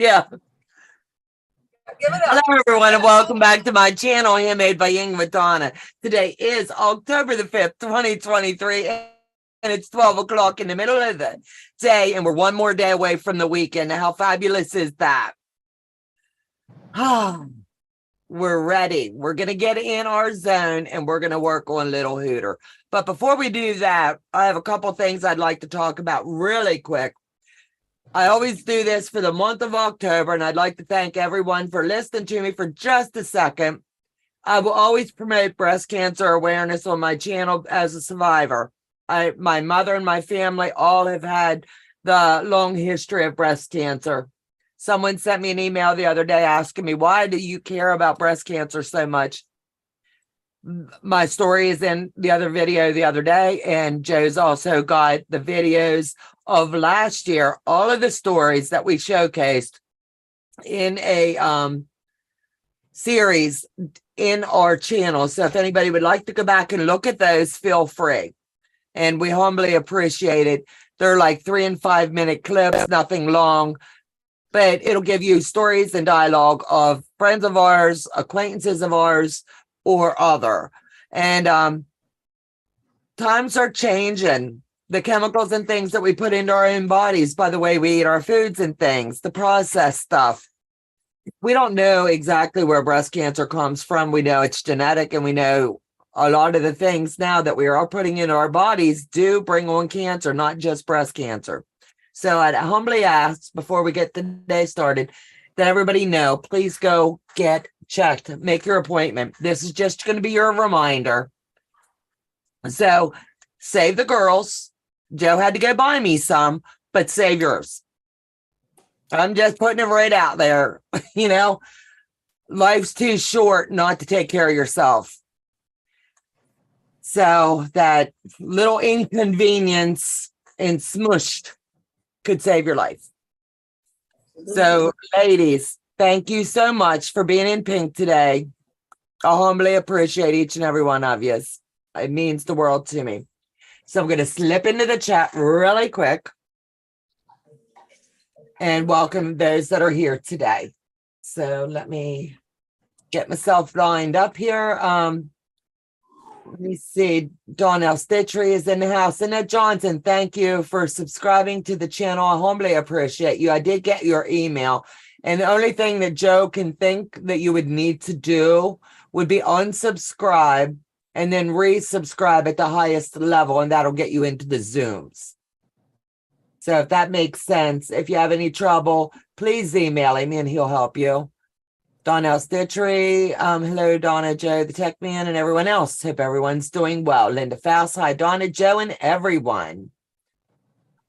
Yeah. Give it up. Hello, everyone, and welcome back to my channel, Handmade by Ying with Donna. Today is October the 5th, 2023, and it's 12 o'clock in the middle of the day, and we're one more day away from the weekend. How fabulous is that? We're ready. We're going to get in our zone, and we're going to work on Little Hooter. But before we do that, I have a couple things I'd like to talk about really quick. I always do this for the month of October, and I'd like to thank everyone for listening to me for just a second. I will always promote breast cancer awareness on my channel as a survivor. My mother and my family all have had the long history of breast cancer. Someone sent me an email the other day asking me, why do you care about breast cancer so much? My story is in the other video the other day, and Joe's also got the videos of last year, all of the stories that we showcased in a series in our channel. So if anybody would like to go back and look at those, feel free. And we humbly appreciate it. They're like 3 and 5 minute clips, nothing long, but it'll give you stories and dialogue of friends of ours, acquaintances of ours, or other. And times are changing. The chemicals and things that we put into our own bodies by the way we eat our foods and things, the processed stuff. We don't know exactly where breast cancer comes from. We know it's genetic, and we know a lot of the things now that we are all putting into our bodies do bring on cancer, not just breast cancer. So I'd humbly ask, before we get the day started, that everybody know, please go get checked, make your appointment. This is just going to be your reminder. So save the girls. Joe had to go buy me some, but save yours. I'm just putting it right out there. You know, life's too short not to take care of yourself. So that little inconvenience and smushed could save your life. So, ladies, thank you so much for being in pink today. I humbly appreciate each and every one of you. It means the world to me. So I'm going to slip into the chat really quick and welcome those that are here today. So let me get myself lined up here. Let me see. Donna Stitchery is in the house. Annette Johnson, thank you for subscribing to the channel. I humbly appreciate you. I did get your email. And the only thing that Joe can think that you would need to do would be unsubscribe and then resubscribe at the highest level, and that'll get you into the Zooms. So if that makes sense, if you have any trouble, please email him and he'll help you. Donna Stitchery, hello, Donna, Joe, the tech man, and everyone else. Hope everyone's doing well. Linda Faust, hi, Donna, Joe, and everyone.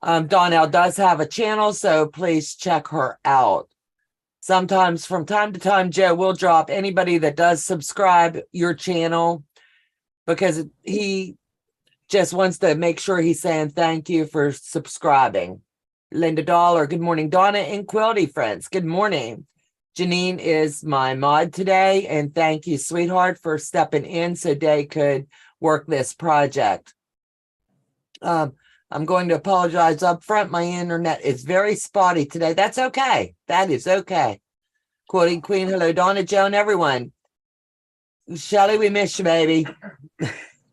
Donnell does have a channel, so please check her out. Sometimes from time to time, Joe will drop anybody that does subscribe your channel, because he just wants to make sure he's saying thank you for subscribing. Linda Dollar, good morning. Donna and Quilty friends, good morning. Janine is my mod today, and thank you, sweetheart, for stepping in so Day could work this project. I'm going to apologize up front. My internet is very spotty today. That's okay. That is okay. Quoting Queen, hello, Donna, Joe, and everyone. Shelly, we miss you, baby.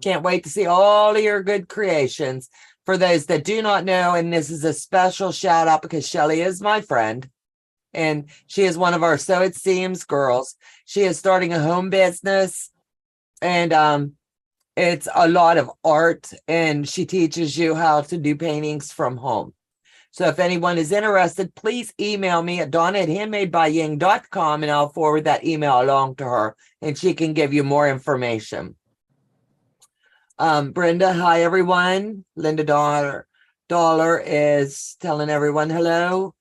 Can't wait to see all of your good creations. For those that do not know, and this is a special shout out because Shelly is my friend, and she is one of our Sew It Seams girls. She is starting a home business, and it's a lot of art, and she teaches you how to do paintings from home. So if anyone is interested, please email me at donna@handmadebying.com, and I'll forward that email along to her, and she can give you more information. Brenda, hi, everyone. Linda Dollar is telling everyone hello.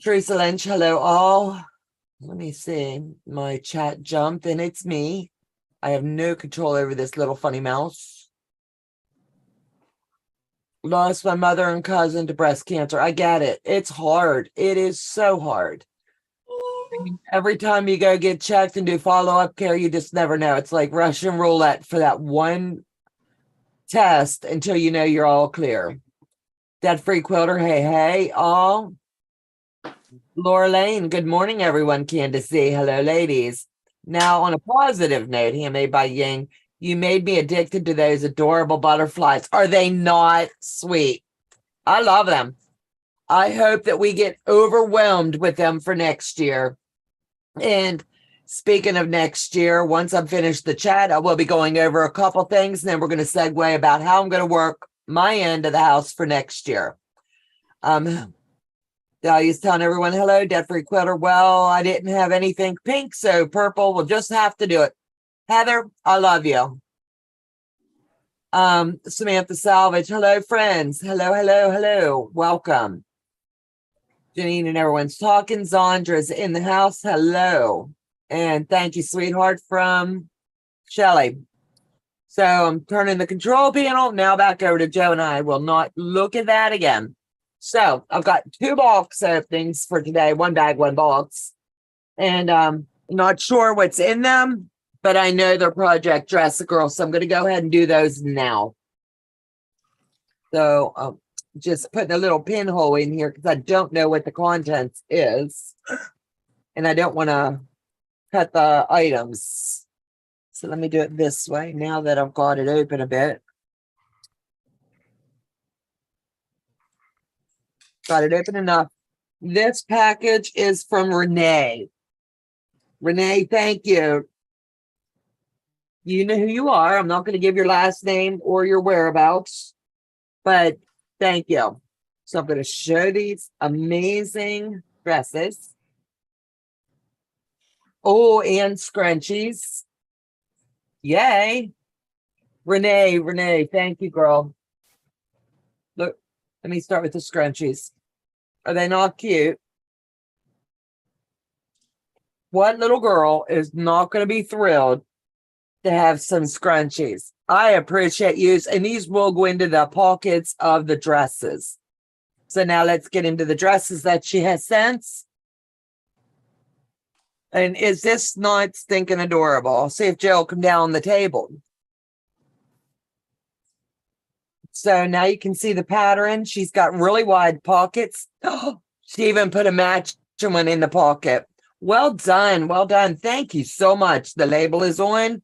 Teresa Lynch, hello, all. Let me see. My chat jumped, and it's me. I have no control over this little funny mouse. Lost my mother and cousin to breast cancer. I get it. It's hard. It is so hard. Every time you go get checked and do follow-up care, you just never know. It's like Russian roulette for that one test until you know you're all clear. Debt Free Quilter, hey, hey, all. Laura Lane, good morning, everyone. Candace Z, hello, ladies. Now, on a positive note, handmade by Ying, you made me addicted to those adorable butterflies. Are they not sweet? I love them. I hope that we get overwhelmed with them for next year. And speaking of next year, once I'm finished the chat, I will be going over a couple things, and then we're going to segue about how I'm going to work my end of the house for next year. Dahlia's telling everyone hello, debt-free quilter. Well, I didn't have anything pink, so purple will just have to do it. Heather, I love you. Samantha Salvage, hello, friends. Hello, hello, hello. Welcome. Janine and everyone's talking. Zondra's in the house. Hello. And thank you, sweetheart, from Shelley. So I'm turning the control panel. Now back over to Joe, and I will not look at that again. So I've got 2 box openings for today, 1 bag, 1 box. And not sure what's in them, but I know they're Project Dress a Girl. So I'm going to go ahead and do those now. So just putting a little pinhole in here because I don't know what the contents is. And I don't want to cut the items. So let me do it this way now that I've got it open a bit. Got it open enough. This package is from Renee. Renee, thank you. You know who you are. I'm not going to give your last name or your whereabouts, but thank you. So I'm going to show these amazing dresses. Oh, and scrunchies. Yay. Renee, thank you, girl. Look, let me start with the scrunchies. Are they not cute? What little girl is not going to be thrilled to have some scrunchies? I appreciate you. And these will go into the pockets of the dresses. So now let's get into the dresses that she has sent. And is this not stinking adorable? I'll see if Jill will come down on the table. So now you can see the pattern. She's got really wide pockets. She even put a matching one in the pocket. Well done. Well done. Thank you so much. The label is on.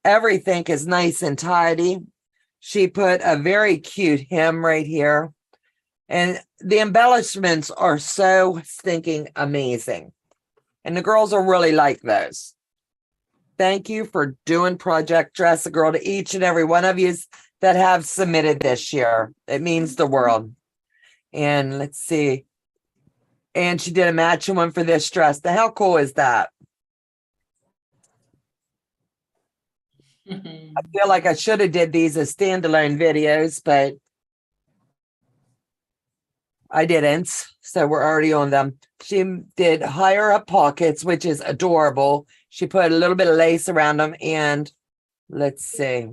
Everything is nice and tidy. She put a very cute hem right here. And the embellishments are so stinking amazing. And the girls will really like those. Thank you for doing Project Dress a Girl to each and every one of you that have submitted this year. It means the world. And let's see. And she did a matching one for this dress. How cool is that? I feel like I should have did these as standalone videos, but I didn't. So we're already on them. She did higher up pockets, which is adorable. She put a little bit of lace around them. And let's see.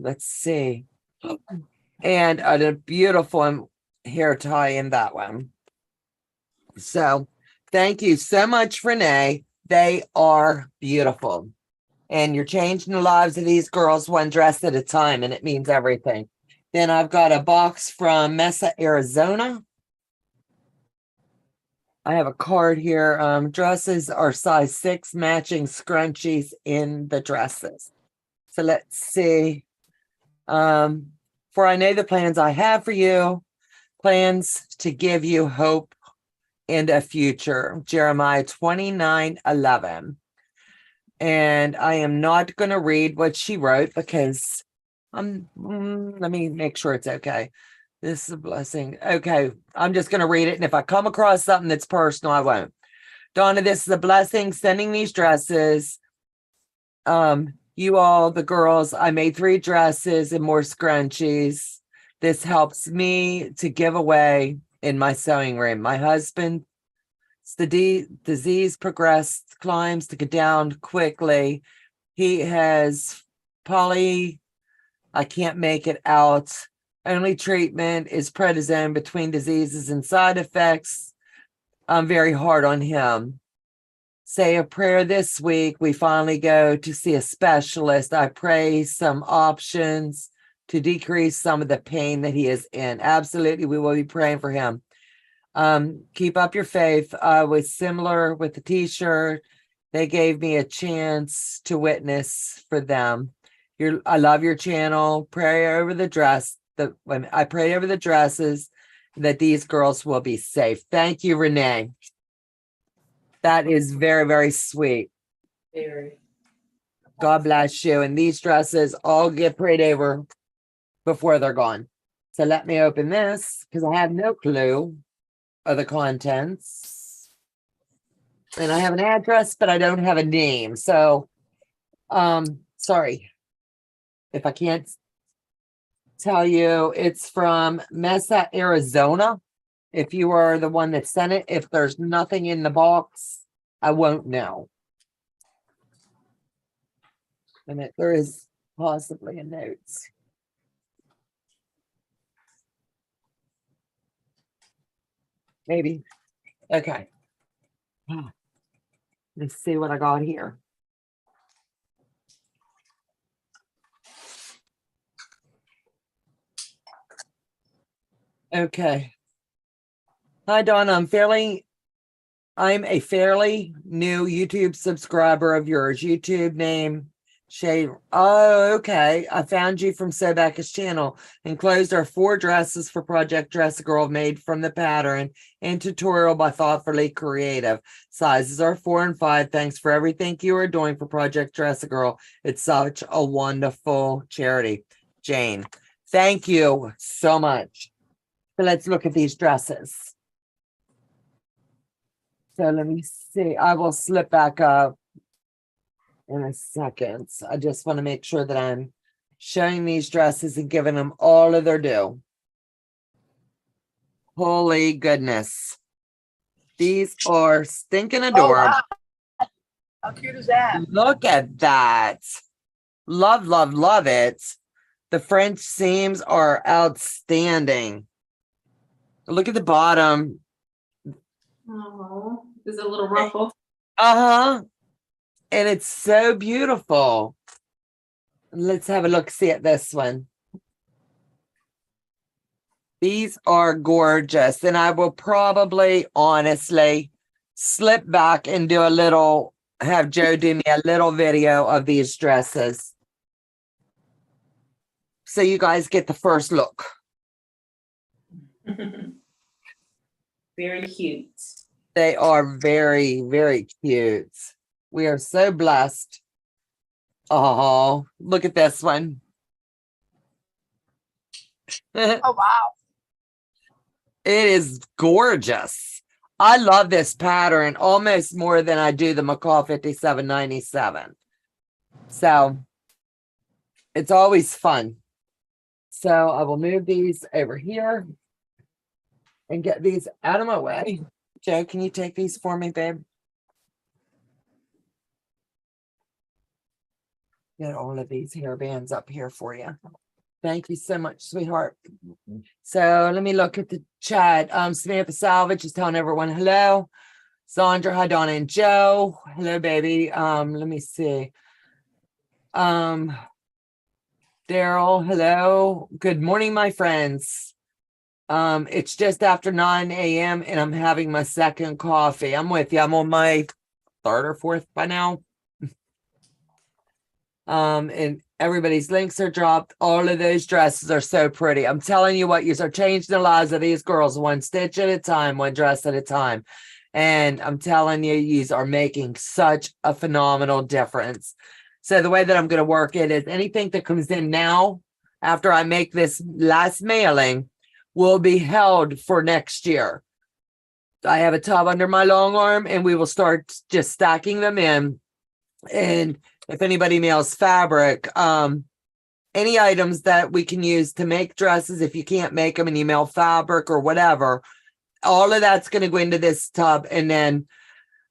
And a beautiful hair tie in that one. So thank you so much, Renee. They are beautiful. And you're changing the lives of these girls one dress at a time, and it means everything. Then I've got a box from Mesa, Arizona. I have a card here. Dresses are size 6, matching scrunchies in the dresses. So let's see. For I know the plans I have for you, plans to give you hope and a future. Jeremiah 29:11. And I am not going to read what she wrote because let me make sure it's okay. This is a blessing. Okay, I'm just going to read it. And if I come across something that's personal, I won't. Donna, this is a blessing sending these dresses. You all, the girls, I made 3 dresses and more scrunchies. This helps me to give away in my sewing room. My husband, the disease progressed, climbs to get down quickly. He has I can't make it out. Only treatment is prednisone between diseases and side effects. I'm very hard on him. Say a prayer this week. We finally go to see a specialist. I pray some options to decrease some of the pain that he is in. Absolutely, we will be praying for him. Keep up your faith. I was similar with the t-shirt. They gave me a chance to witness for them. I love your channel. Pray over the dress. I pray over the dresses that these girls will be safe. Thank you, Renee. That is very, very sweet. Very. God bless you. And these dresses all get prayed over before they're gone. So let me open this because I have no clue of the contents. And I have an address, but I don't have a name. So, sorry if I can't tell you. It's from Mesa, Arizona. If you are the one that sent it, if there's nothing in the box, I won't know. And there is possibly a note. Maybe. Okay. Let's see what I got here. Okay. Hi, Donna. I'm a fairly new YouTube subscriber of yours. YouTube name, Shay. Oh, okay. I found you from Sobac's channel. Enclosed are 4 dresses for Project Dress a Girl made from the pattern and tutorial by Thoughtfully Creative. Sizes are 4 and 5. Thanks for everything you are doing for Project Dress a Girl. It's such a wonderful charity. Jane, thank you so much. So let's look at these dresses. So let me see. I will slip back up in a second. I just want to make sure that I'm showing these dresses and giving them all of their due. Holy goodness. These are stinking adorable. Oh, wow. How cute is that? Look at that. Love, love, love it. The French seams are outstanding. Look at the bottom. Oh, there's a little ruffle. Uh-huh. And it's so beautiful. Let's have a look-see at this one. These are gorgeous. And I will probably, honestly, slip back and do a little, have Joe do me a little video of these dresses. So you guys get the first look. Very cute. They are very, very cute. We are so blessed. Oh, look at this one. Oh, wow. It is gorgeous. I love this pattern almost more than I do the McCall 5797. So it's always fun. So I will move these over here and get these out of my way. Joe, can you take these for me, babe? Get all of these hair bands up here for you. Thank you so much, sweetheart. So let me look at the chat. Samantha Salvage is telling everyone hello. Sandra, hi, Donna and Joe. Hello, baby. Let me see. Daryl, hello. Good morning, my friends. It's just after 9 a.m. and I'm having my second coffee. I'm with you. I'm on my 3rd or 4th by now. And everybody's links are dropped. All of those dresses are so pretty. I'm telling you what, you are changing the lives of these girls one stitch at a time, one dress at a time. And I'm telling you, you are making such a phenomenal difference. So the way that I'm going to work it is anything that comes in now, after I make this last mailing, will be held for next year. I have a tub under my long arm and we will start just stacking them in. And if anybody mails fabric, any items that we can use to make dresses, if you can't make them and you mail fabric or whatever, all of that's going to go into this tub. And then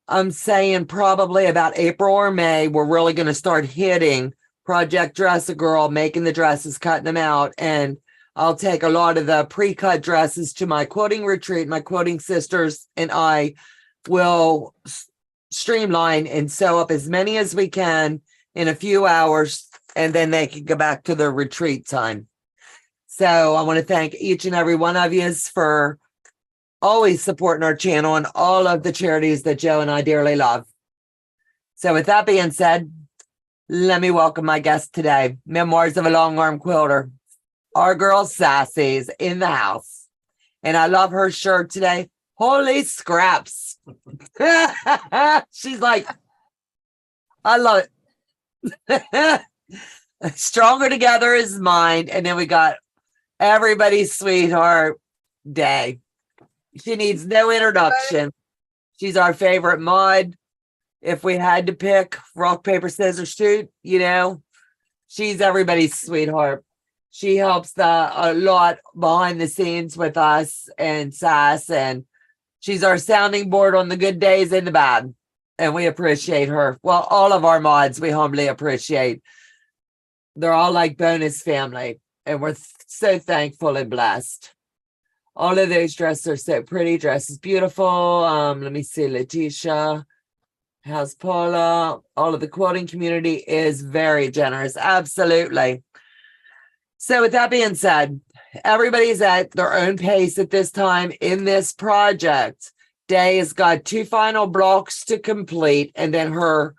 I'm saying probably about April or May, we're really going to start hitting Project Dress a Girl, making the dresses, cutting them out. And I'll take a lot of the pre-cut dresses to my quilting retreat. My quilting sisters and I will streamline and sew up as many as we can in a few hours, and then they can go back to their retreat time. So I want to thank each and every one of you for always supporting our channel and all of the charities that Joe and I dearly love. So with that being said, let me welcome my guest today, Memoirs of a Long Arm Quilter. Our girl Sassy's in the house. And I love her shirt today. Holy scraps. She's like, I love it. Stronger Together is mine. And then we got everybody's sweetheart, Day. She needs no introduction. She's our favorite mod. If we had to pick rock, paper, scissors, shoot, you know, she's everybody's sweetheart. She helps a lot behind the scenes with us and Sass, and she's our sounding board on the good days and the bad. And we appreciate her. Well, all of our mods, we humbly appreciate. They're all like bonus family, and we're so thankful and blessed. All of those dresses are so pretty. Dress is beautiful. Let me see, Letitia. How's Paula? All of the quilting community is very generous. Absolutely. So with that being said, everybody's at their own pace at this time in this project. Day has got 2 final blocks to complete, and then her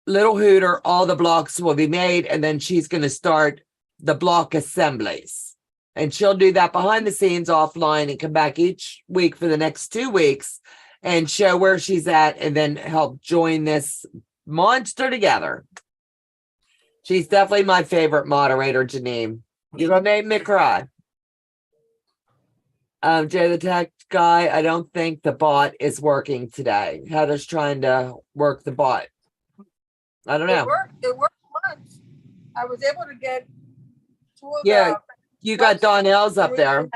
little Hooter, all the blocks will be made, and then she's going to start the block assemblies. And she'll do that behind the scenes offline and come back each week for the next 2 weeks and show where she's at, and then help join this monster together. She's definitely my favorite moderator, Janine. You're gonna make me cry. Jay the tech guy, I don't think the bot is working today. Heather's trying to work the bot. I don't know. It worked once. I was able to get 2 of Yeah, you got Donnell's up there.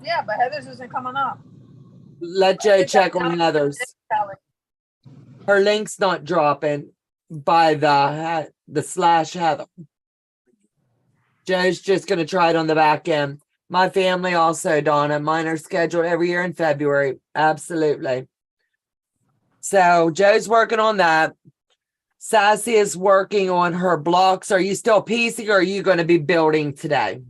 Yeah, but Heather's isn't coming up. Let Joe check on Heather's. Her link's not dropping by the / Heather. Joe's just going to try it on the back end. My family also, Donna. Mine are scheduled every year in February. Absolutely. So Joe's working on that. Sassy is working on her blocks. Are you still piecing, or are you going to be building today?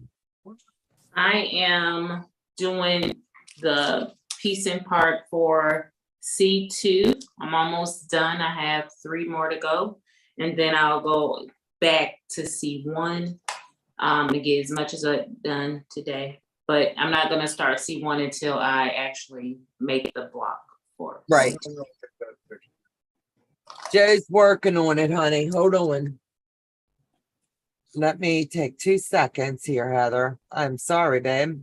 I am doing the piecing part for C2. I'm almost done. I have 3 more to go. And then I'll go back to C1 to get as much as I've done today. But I'm not going to start C1 until I actually make the block for it. Right. Joe's working on it, honey. Hold on. Let me take 2 seconds here, Heather. I'm sorry, babe.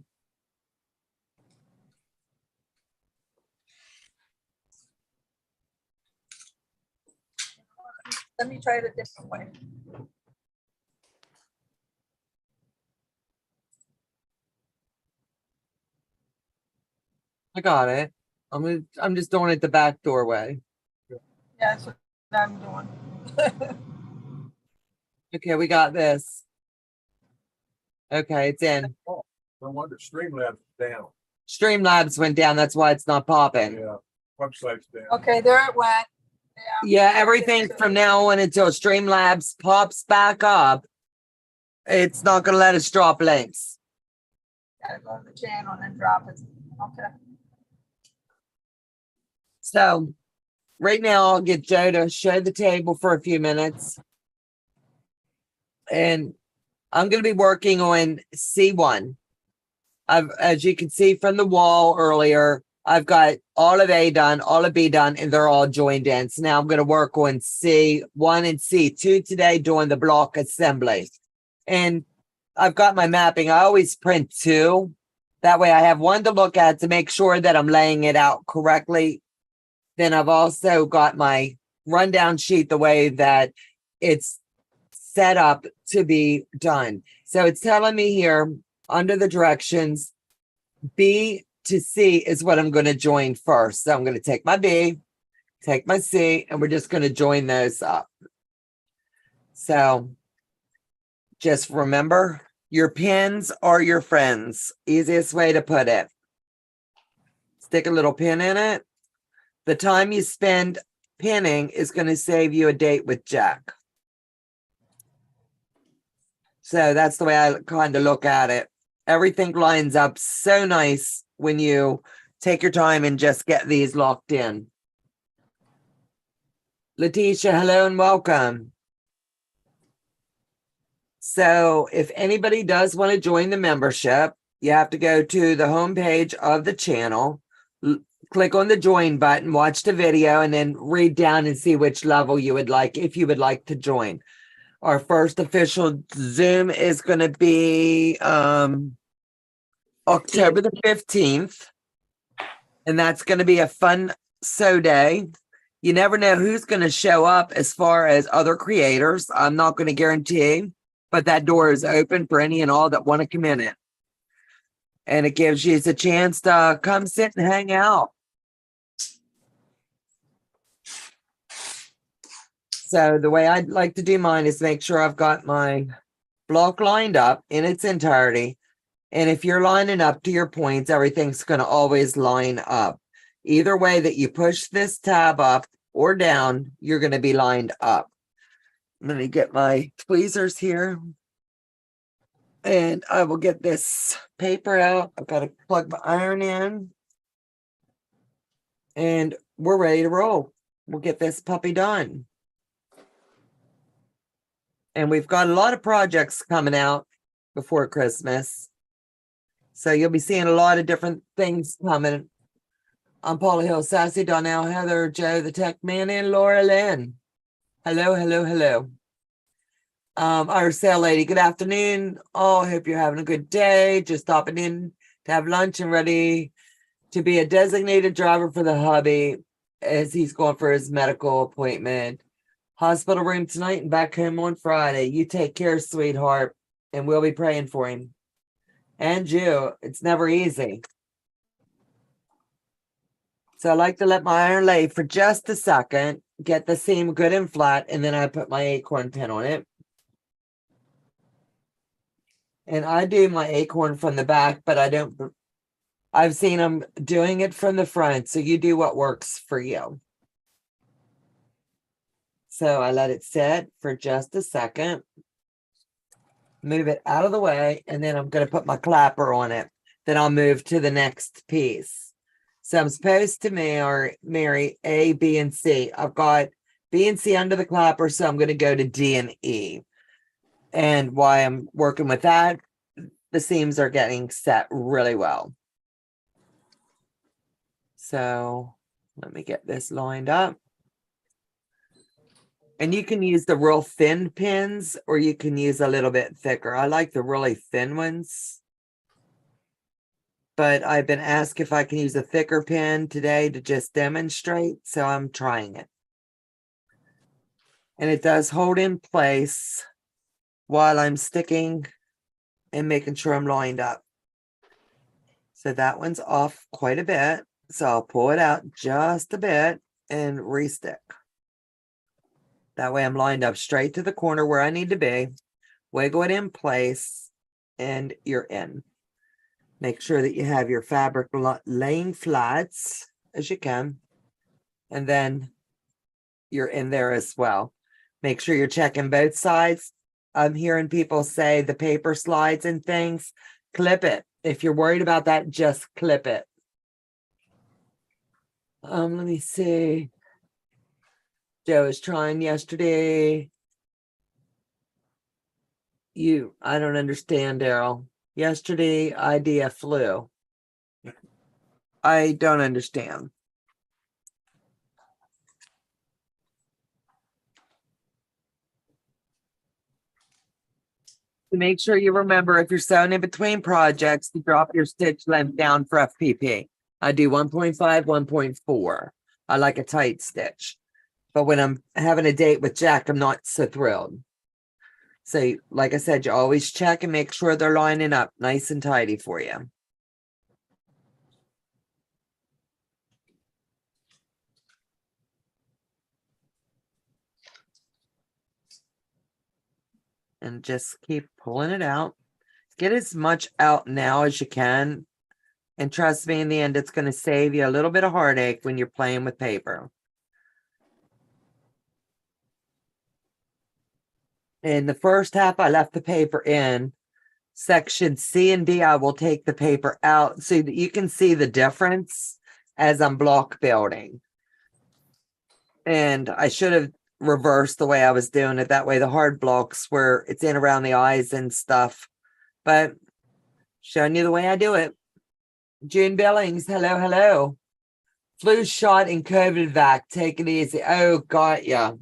Let me try it a different way. I got it. I'm just doing it the back doorway. Yeah, that's what I'm doing. Okay, we got this. Okay, it's in. No wonder Streamlabs down. Streamlabs went down. That's why it's not popping. Yeah, website's down. Okay, there it went. Yeah, everything from now on until Streamlabs pops back up, it's not going to let us drop links. Gotta go to the channel and then drop it. Okay. So right now I'll get Joe to show the table for a few minutes. And I'm going to be working on C1. As you can see from the wall earlier, I've got all of A done, all of B done, and they're all joined in. So now I'm going to work on C1 and C2 today, doing the block assembly. And I've got my mapping. I always print 2. That way I have 1 to look at to make sure that I'm laying it out correctly. Then I've also got my rundown sheet the way that it's set up to be done. So it's telling me here under the directions, B to C is what I'm going to join first. So I'm going to take my B, take my C, and we're just going to join those up. So just remember, your pins are your friends. Easiest way to put it. Stick a little pin in it. The time you spend pinning is going to save you a date with Jack. So that's the way I kind of look at it. Everything lines up so nice when you take your time and just get these locked in. Letitia, hello and welcome. So if anybody does want to join the membership, you have to go to the homepage of the channel, click on the join button, watch the video, and then read down and see which level you would like, if you would like to join. Our first official Zoom is going to be October the 15th. And that's going to be a fun sew day. You never know who's going to show up as far as other creators. I'm not going to guarantee, but that door is open for any and all that want to come in it. And it gives you a chance to come sit and hang out. So the way I'd like to do mine is make sure I've got my block lined up in its entirety. And if you're lining up to your points, everything's going to always line up. Either way that you push this tab up or down, you're going to be lined up. Let me get my tweezers here. And I will get this paper out. I've got to plug my iron in. And we're ready to roll. We'll get this puppy done. And we've got a lot of projects coming out before Christmas. So you'll be seeing a lot of different things coming. I'm Paula Hill, Sassy, Donnell, Heather, Joe, the Tech Man, and Laura Lynn. Hello, hello, hello. Our sale lady, good afternoon. Oh, I hope you're having a good day. Just stopping in to have lunch and ready to be a designated driver for the hubby as he's going for his medical appointment. Hospital room tonight and back home on Friday. You take care, sweetheart, and we'll be praying for him. And you, it's never easy. So I like to let my iron lay for just a second, get the seam good and flat, and then I put my acorn pin on it. And I do my acorn from the back, but I don't, I've seen them doing it from the front. So you do what works for you. So I let it sit for just a second. Move it out of the way, and then I'm going to put my clapper on it. Then I'll move to the next piece. So I'm supposed to marry A, B, and C. I've got B and C under the clapper, so I'm going to go to D and E. And while I'm working with that, the seams are getting set really well. So let me get this lined up. And you can use the real thin pins, or you can use a little bit thicker. I like the really thin ones. But I've been asked if I can use a thicker pin today to just demonstrate, so I'm trying it. And it does hold in place while I'm sticking and making sure I'm lined up. So that one's off quite a bit. So I'll pull it out just a bit and restick. That way I'm lined up straight to the corner where I need to be. Wiggle it in place and you're in. Make sure that you have your fabric laying flats as you can. And then you're in there as well. Make sure you're checking both sides. I'm hearing people say the paper slides and things. Clip it. If you're worried about that, just clip it. Let me see. Joe was trying yesterday. I don't understand, Daryl. Yesterday, idea flew. I don't understand. Make sure you remember, if you're sewing in between projects, to drop your stitch length down for FPP. I do 1.5, 1.4. I like a tight stitch. But when I'm having a date with Jack, I'm not so thrilled. So, like I said, you always check and make sure they're lining up nice and tidy for you. And just keep pulling it out. Get as much out now as you can. And trust me, in the end, it's going to save you a little bit of heartache when you're playing with paper. In the first half, I left the paper in section C and D, I will take the paper out so that you can see the difference as I'm block building. And I should have reversed the way I was doing it. That way the hard blocks where it's in around the eyes and stuff. But showing you the way I do it. June Billings, hello, hello. Flu shot and COVID vac, take it easy. Oh, got ya.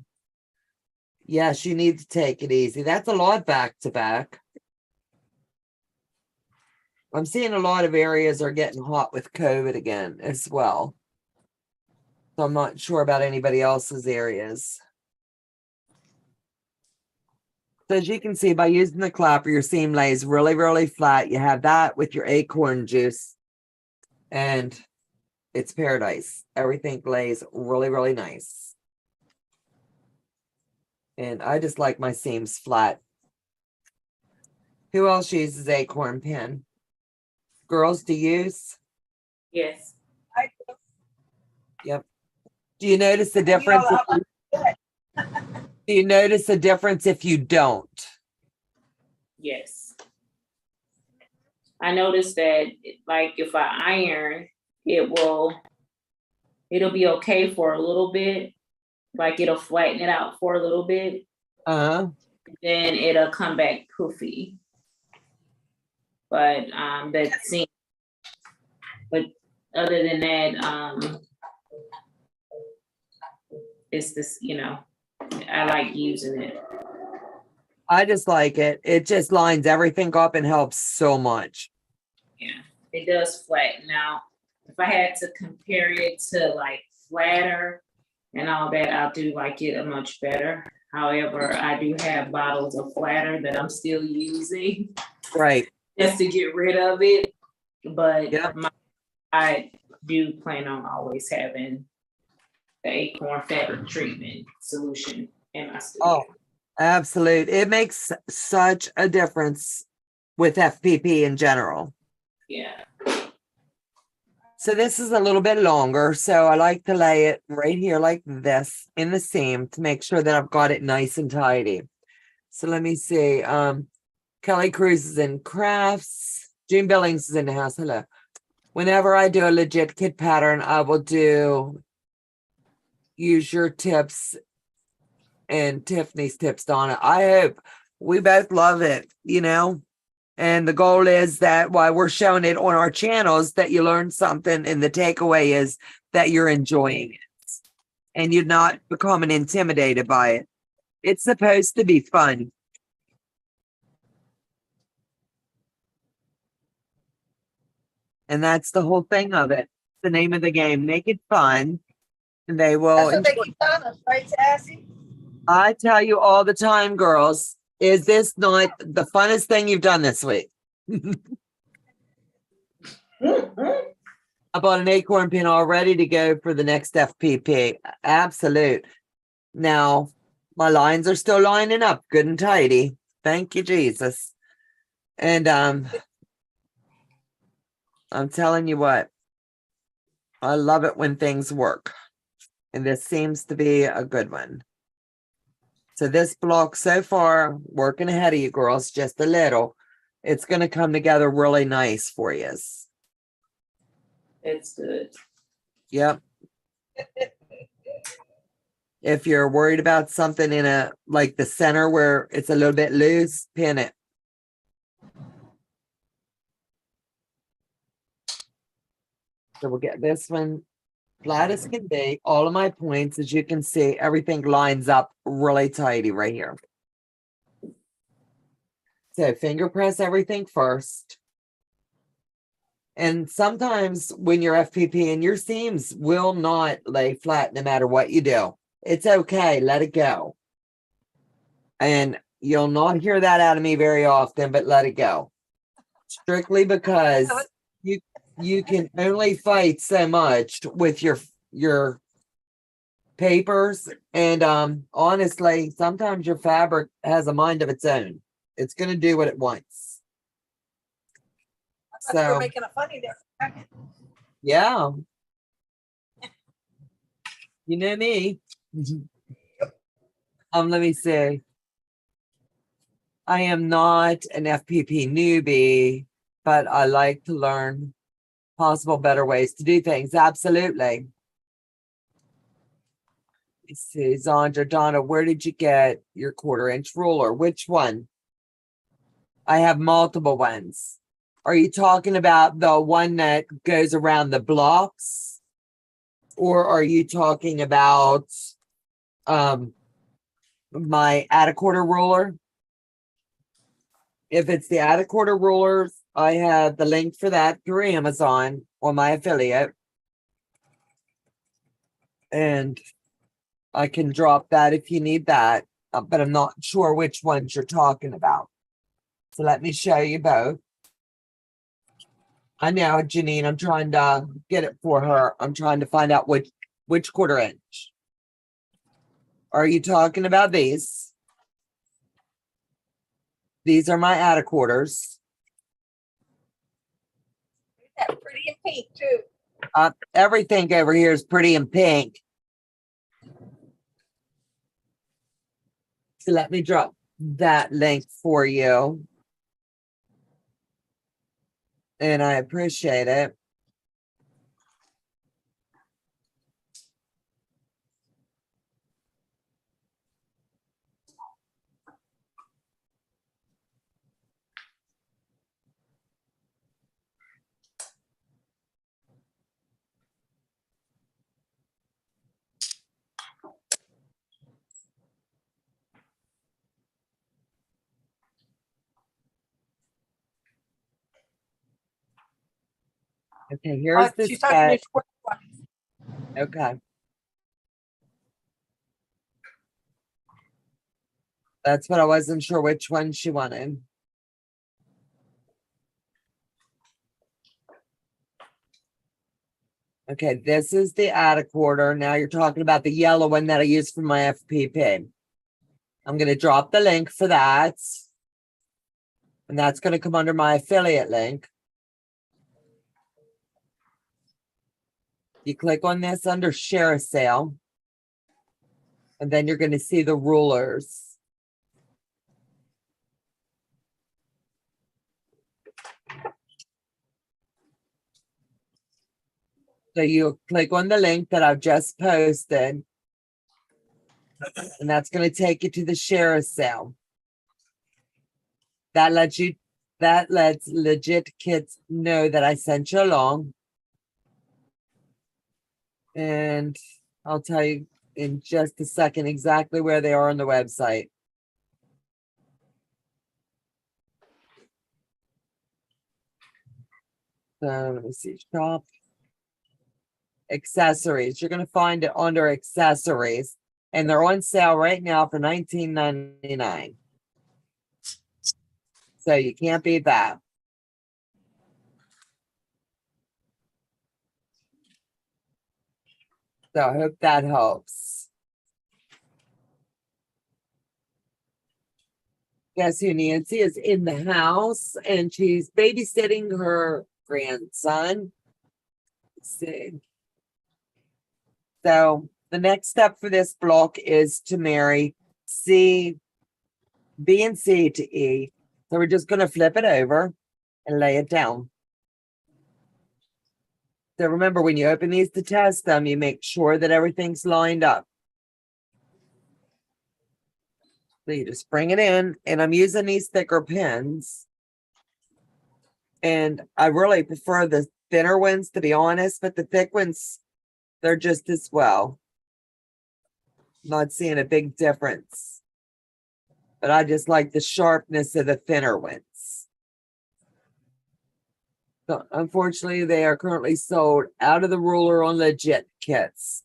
Yes, you need to take it easy. That's a lot back to back. I'm seeing a lot of areas are getting hot with COVID again as well. So I'm not sure about anybody else's areas. So as you can see, by using the clapper, your seam lays really, really flat. You have that with your acorn juice. And it's paradise. Everything lays really, really nice. And I just like my seams flat. Who else uses acorn pen? Girls, do you use? Yes. I do. Yep. Do you notice the And you know difference? how Do you notice the difference if you don't? Yes. I noticed that, like, if I iron, it'll be okay for a little bit. Like, it'll flatten it out for a little bit. Then it'll come back poofy. But but other than that, it's this, I like using it. I just like it. It just lines everything up and helps so much. Yeah, it does flatten out. If I had to compare it to like flatter and all that, I'll do like it a much better. However, I do have bottles of flatter that I'm still using. Right. Just to get rid of it. But Yep. I do plan on always having the acorn fabric treatment solution in my studio. Oh, absolute. It makes such a difference with FPP in general. Yeah. So this is a little bit longer. So I like to lay it right here like this in the seam to make sure that I've got it nice and tidy. So let me see. Kelly Cruz is in crafts. June Billings is in the house. Hello. Whenever I do a legit kit pattern, I will use your tips and Tiffany's tips, Donna. I hope we both love it, and the goal is that while we're showing it on our channels, that you learn something, and the takeaway is that you're enjoying it and you're not becoming intimidated by it. It's supposed to be fun. And that's the whole thing of it. The name of the game. Make it fun. And they will. That's what they keep telling us, right, Sassy? I tell you all the time, girls, is this not the funnest thing you've done this week? I bought an acorn pin all ready to go for the next FPP. Absolute. Now, my lines are still lining up good and tidy. Thank you, Jesus. And I'm telling you what, I love it when things work. And this seems to be a good one. So this block so far, working ahead of you girls, just a little, it's going to come together really nice for you. It's good. Yep. If you're worried about something in like the center where it's a little bit loose, pin it. So we'll get this one flat as can be. All of my points, as you can see, everything lines up really tidy right here. So finger press everything first. And sometimes when you're FPP and your seams will not lay flat no matter what you do. It's okay. Let it go. And you'll not hear that out of me very often, but let it go. Strictly because you can only fight so much with your papers. And honestly, sometimes your fabric has a mind of its own. It's going to do what it wants. I thought you were making a funny there for a second. Yeah. You know me. Let me see. I am not an FPP newbie, but I like to learn possible better ways to do things. Absolutely. Let's see, Zandra, Donna, where did you get your 1/4-inch ruler? Which one? I have multiple ones. Are you talking about the one that goes around the blocks? Or are you talking about my add-a-quarter ruler? If it's the add-a-quarter rulers, I have the link for that through Amazon or my affiliate. And I can drop that if you need that, but I'm not sure which ones you're talking about. So let me show you both. I know, Janine, I'm trying to get it for her. I'm trying to find out which 1/4-inch. Are you talking about these? These are my add-a-quarters. That's pretty in pink too. Everything over here is pretty in pink. So let me drop that link for you. And I appreciate it. Okay, here's the She's talking to spec. short one. Okay. That's what I wasn't sure which one she wanted. Okay, this is the add-a-quarter. Now you're talking about the yellow one that I use for my FPP. I'm going to drop the link for that. And that's going to come under my affiliate link. You click on this under share a sale. And then you're going to see the rulers. So you click on the link that I've just posted. And that's going to take you to the share a sale. That lets Legit Kits know that I sent you along. And I'll tell you in just a second exactly where they are on the website. So let me see, shop. Accessories. You're going to find it under accessories. And they're on sale right now for $19.99. So you can't beat that. So I hope that helps. Guess who Nancy is in the house and she's babysitting her grandson. Let's see. So the next step for this block is to marry B and C to E. So we're just going to flip it over and lay it down. So remember, when you open these to test them, you make sure that everything's lined up. So you just bring it in, and I'm using these thicker pins. And I really prefer the thinner ones, to be honest, but the thick ones, they're just as well. Not seeing a big difference. But I just like the sharpness of the thinner ones. So unfortunately, they are currently sold out of the ruler on Legit Kits.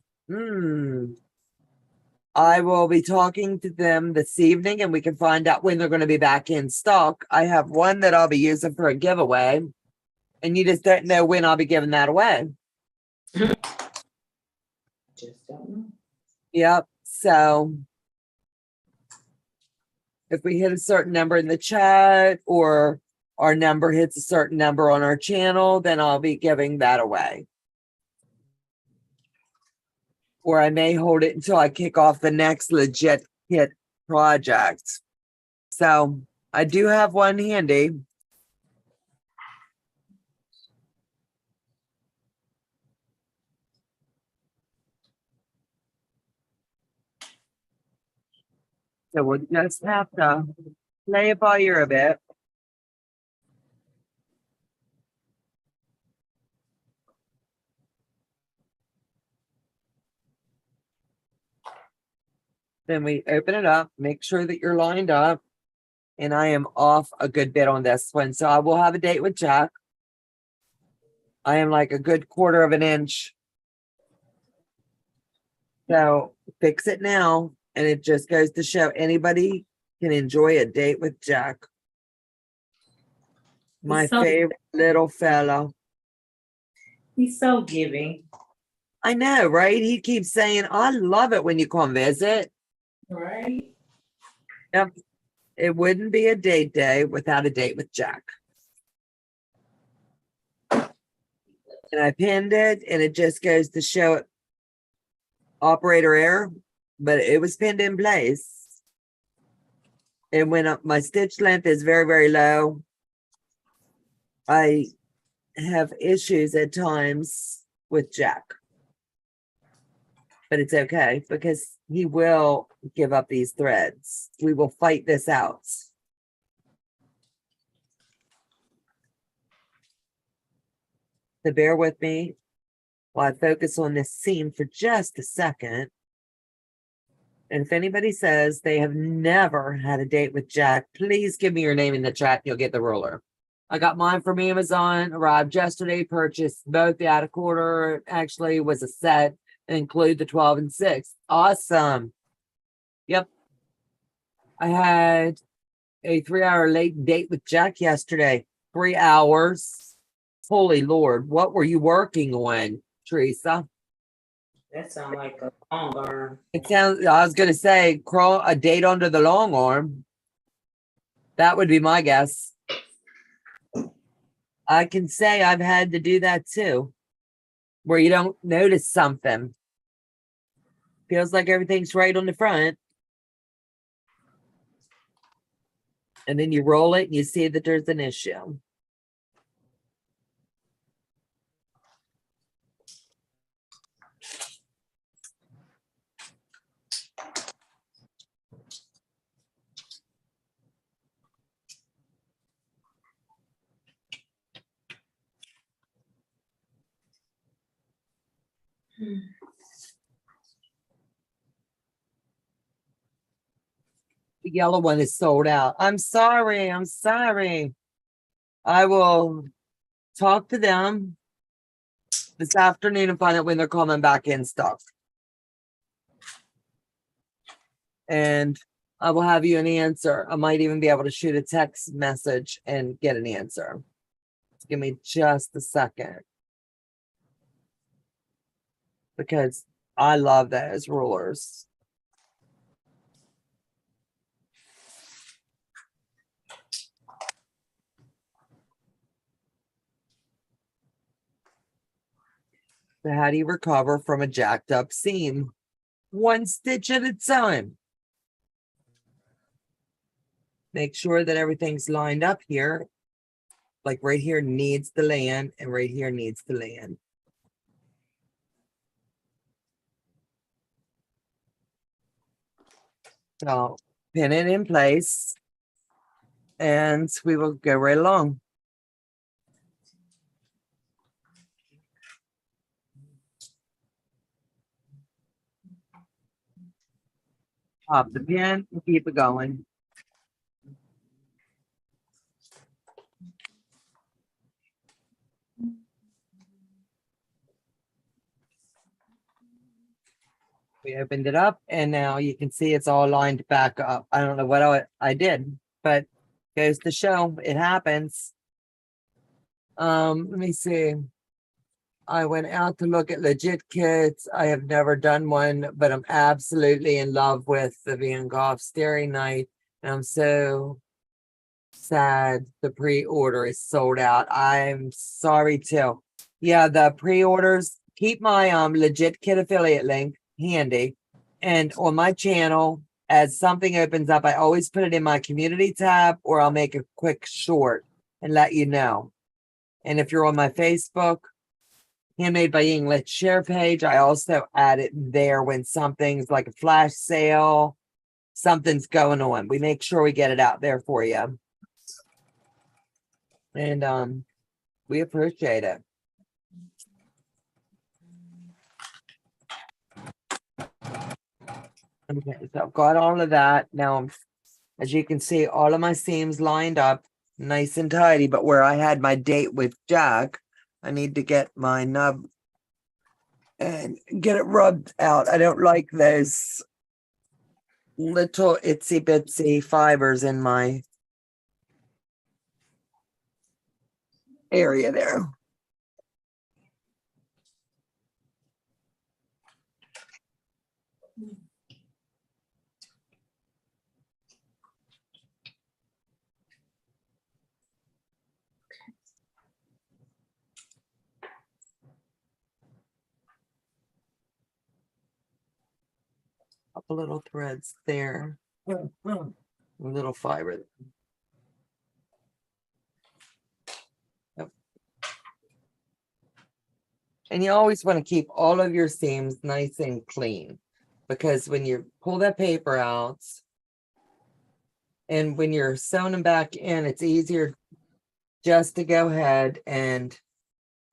I will be talking to them this evening and we can find out when they're going to be back in stock. I have one that I'll be using for a giveaway. And you just don't know when I'll be giving that away. Just don't know. Yep. So if we hit a certain number in the chat or our number hits a certain number on our channel, then I'll be giving that away. Or I may hold it until I kick off the next Legit Kit project. So I do have one handy. So we'll just have to play it by ear a bit. Then we open it up, make sure that you're lined up. And I am off a good bit on this one. So I will have a date with Jack. I am like a good quarter of an inch. So fix it now. And it just goes to show anybody can enjoy a date with Jack. My He's so- favorite little fella. He's so giving. I know, right? He keeps saying, I love it when you come visit. Right? Yep. It wouldn't be a date day without a date with Jack. And I pinned it and it just goes to show it operator error, but it was pinned in place. And when my stitch length is very, very low, I have issues at times with Jack. But it's okay because he will give up these threads. We will fight this out. So bear with me while I focus on this seam for just a second. And if anybody says they have never had a date with Jack, please give me your name in the chat. You'll get the ruler. I got mine from Amazon, arrived yesterday, purchased both the out of quarter, actually was a set, include the 12 and 6. Awesome. Yep. I had a 3-hour late date with Jack yesterday. 3 hours. Holy Lord, what were you working on, Teresa? That sounds like a long arm. It sounds, I was going to say, crawl a date under the long arm. That would be my guess. I can say I've had to do that too, where you don't notice something. Feels like everything's right on the front. And then you roll it and you see that there's an issue. The yellow one is sold out. I'm sorry. I'm sorry. I will talk to them this afternoon and find out when they're coming back in stock. And I will have you an answer. I might even be able to shoot a text message and get an answer. Give me just a second. Because I love those rulers. So how do you recover from a jacked up seam? One stitch at a time. Make sure that everything's lined up here. Like right here needs to land and right here needs to land. So pin it in place and we will go right along. Pop the pin and keep it going. We opened it up and now you can see it's all lined back up. I don't know what I did, but goes to show it happens. Let me see. I went out to look at legit kits. I have never done one, but I'm absolutely in love with the Van Gogh Starry Night. And I'm so sad the pre-order is sold out. I'm sorry too. Yeah, the pre-orders, keep my legit kit affiliate link handy. And on my channel, as something opens up, I always put it in my community tab, or I'll make a quick short and let you know. And if you're on my Facebook, Handmade by Ying, let's share page, I also add it there when something's like a flash sale, something's going on. We make sure we get it out there for you. And we appreciate it. Okay, so I've got all of that. Now, as you can see, all of my seams lined up nice and tidy, but where I had my date with Jack, I need to get my nub and get it rubbed out. I don't like those little itsy bitsy fibers in my area there. Couple little threads there. A little fiber. Yep. And you always want to keep all of your seams nice and clean, because when you pull that paper out and when you're sewing them back in, it's easier just to go ahead and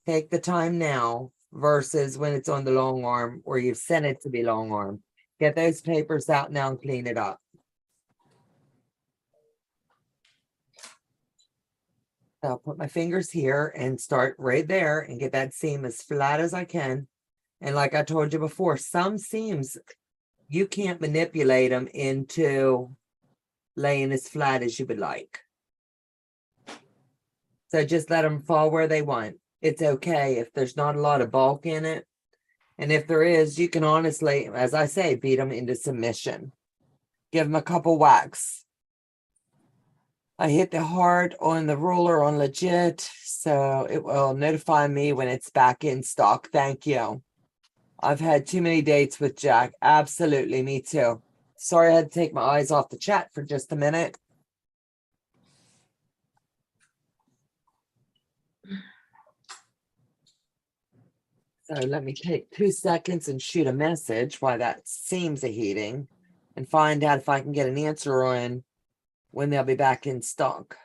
take the time now versus when it's on the long arm or you've sent it to be long arm. Get those papers out now and clean it up. So I'll put my fingers here and start right there and get that seam as flat as I can. And like I told you before, some seams, you can't manipulate them into laying as flat as you would like. So just let them fall where they want. It's okay if there's not a lot of bulk in it. And if there is, you can honestly, as I say, beat them into submission. Give them a couple whacks. I hit the heart on the ruler on legit, so it will notify me when it's back in stock. Thank you. I've had too many dates with Jack. Absolutely, me too. Sorry I had to take my eyes off the chat for just a minute. So let me take 2 seconds and shoot a message while that seams a heating and find out if I can get an answer on when they'll be back in stock.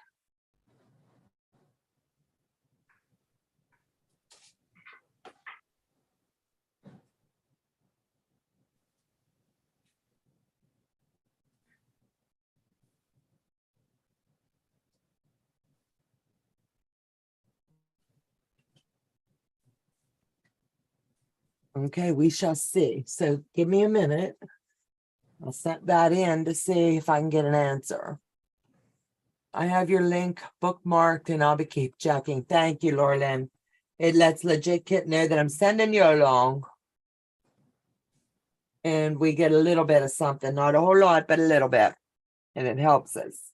Okay, we shall see. So give me a minute. I'll set that in to see if I can get an answer. I have your link bookmarked and I'll be keep checking. Thank you, Laura Lynn. It lets Legit Kit know that I'm sending you along. And we get a little bit of something, not a whole lot, but a little bit. And it helps us.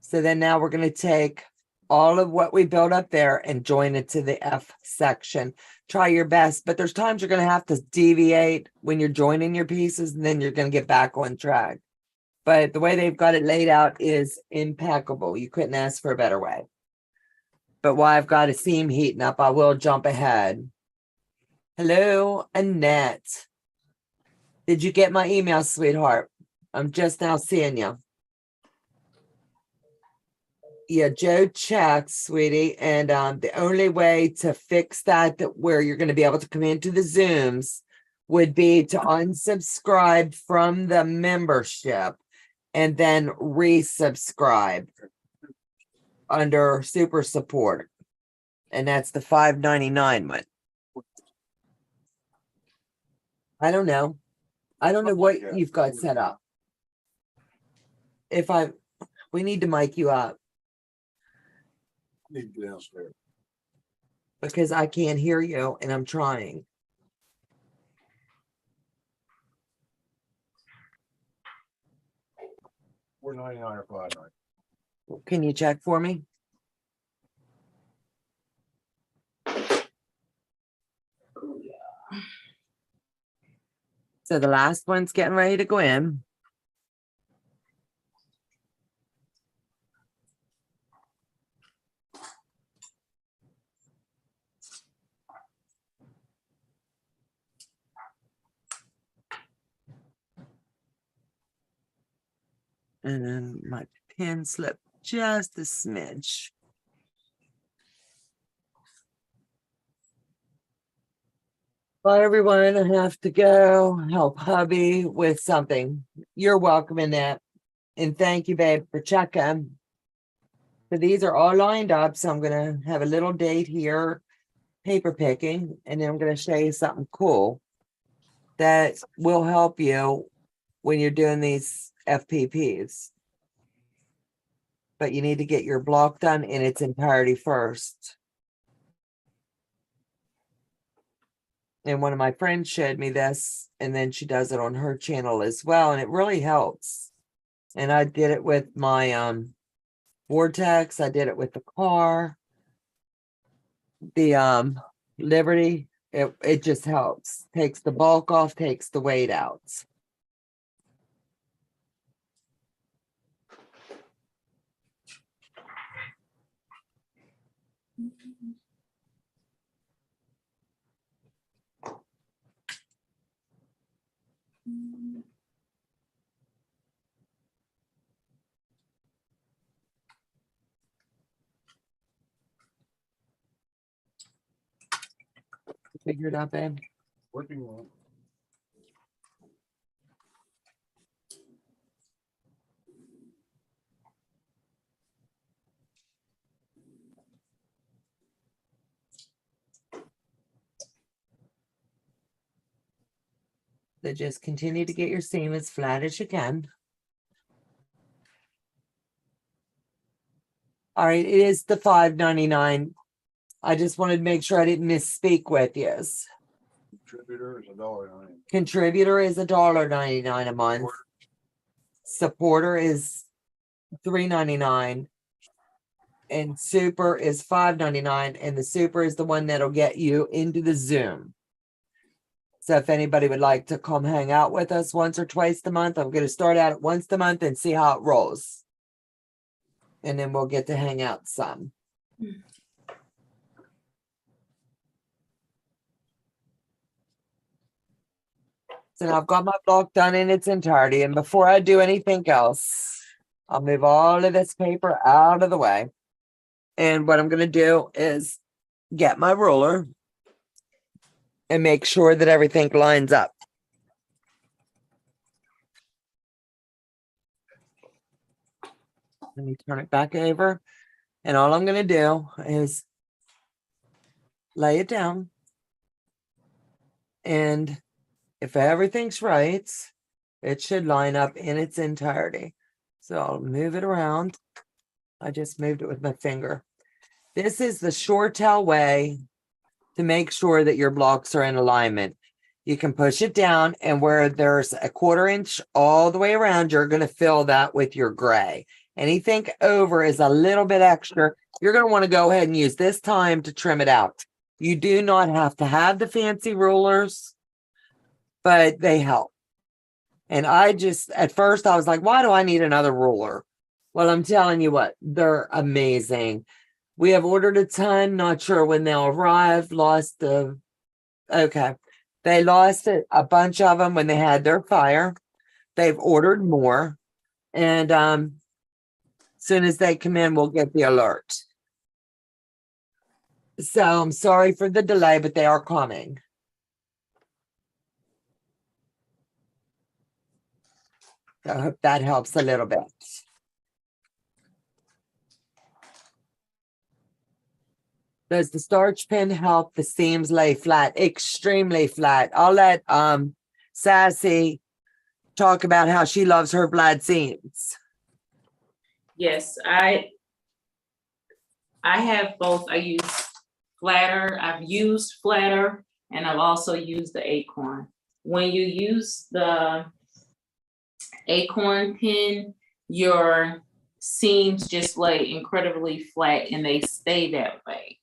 So then now we're going to take all of what we built up there and join it to the F section. Try your best, but there's times you're going to have to deviate when you're joining your pieces, and then you're going to get back on track. But the way they've got it laid out is impeccable. You couldn't ask for a better way. But while I've got a seam heating up, I will jump ahead. Hello, Annette. Did you get my email, sweetheart? I'm just now seeing you. Yeah, Joe checked, sweetie. And the only way to fix that where you're going to be able to come into the Zooms would be to unsubscribe from the membership and then resubscribe under super support. And that's the $5.99 one. I don't know. I don't know what you've got set up. We need to mic you up. Need to get downstairs. Because I can't hear you and I'm trying. $4.99 or $5.99. Can you check for me? So the last one's getting ready to go in. And then my pin slipped just a smidge. Bye, everyone. I have to go help hubby with something. You're welcome in that. And thank you, babe, for checking. So these are all lined up. So I'm going to have a little date here, paper picking, and then I'm going to show you something cool that will help you when you're doing these FPPs. But you need to get your block done in its entirety first. And one of my friends showed me this, and then she does it on her channel as well, and it really helps. And I did it with my Vortex. I did it with the car, the Liberty. It just helps. Takes the bulk off, takes the weight out. Figure it out, babe. Working on it. So just continue to get your seam as flat as you can. All right, it is the $5.99. I just wanted to make sure I didn't misspeak with you. Contributor is $1.09. Contributor is $1.99 a month. Supporter is $3.99. And super is $5.99. And the super is the one that'll get you into the Zoom. So if anybody would like to come hang out with us once or twice a month, I'm going to start out at once a month and see how it rolls. And then we'll get to hang out some. So now I've got my block done in its entirety. And before I do anything else, I'll move all of this paper out of the way. And what I'm going to do is get my ruler and make sure that everything lines up. Let me turn it back over. And all I'm going to do is lay it down. And if everything's right, it should line up in its entirety. So I'll move it around. I just moved it with my finger. This is the Shortell way to make sure that your blocks are in alignment. You can push it down, and where there's a 1/4 inch all the way around, you're going to fill that with your gray. Anything over is a little bit extra. You're going to want to go ahead and use this time to trim it out. You do not have to have the fancy rulers, but they help. And I just, at first I was like, why do I need another ruler? Well, I'm telling you what, they're amazing. We have ordered a ton, not sure when they'll arrive, They lost a bunch of them when they had their fire. They've ordered more. And as soon as they come in, we'll get the alert. So I'm sorry for the delay, but they are coming. So I hope that helps a little bit. Does the starch pin help the seams lay flat? Extremely flat. I'll let Sassy talk about how she loves her flat seams. Yes, I have both. I use flatter. I've used flatter, and I've also used the acorn. When you use the acorn pin, your seams just lay incredibly flat, and they stay that way.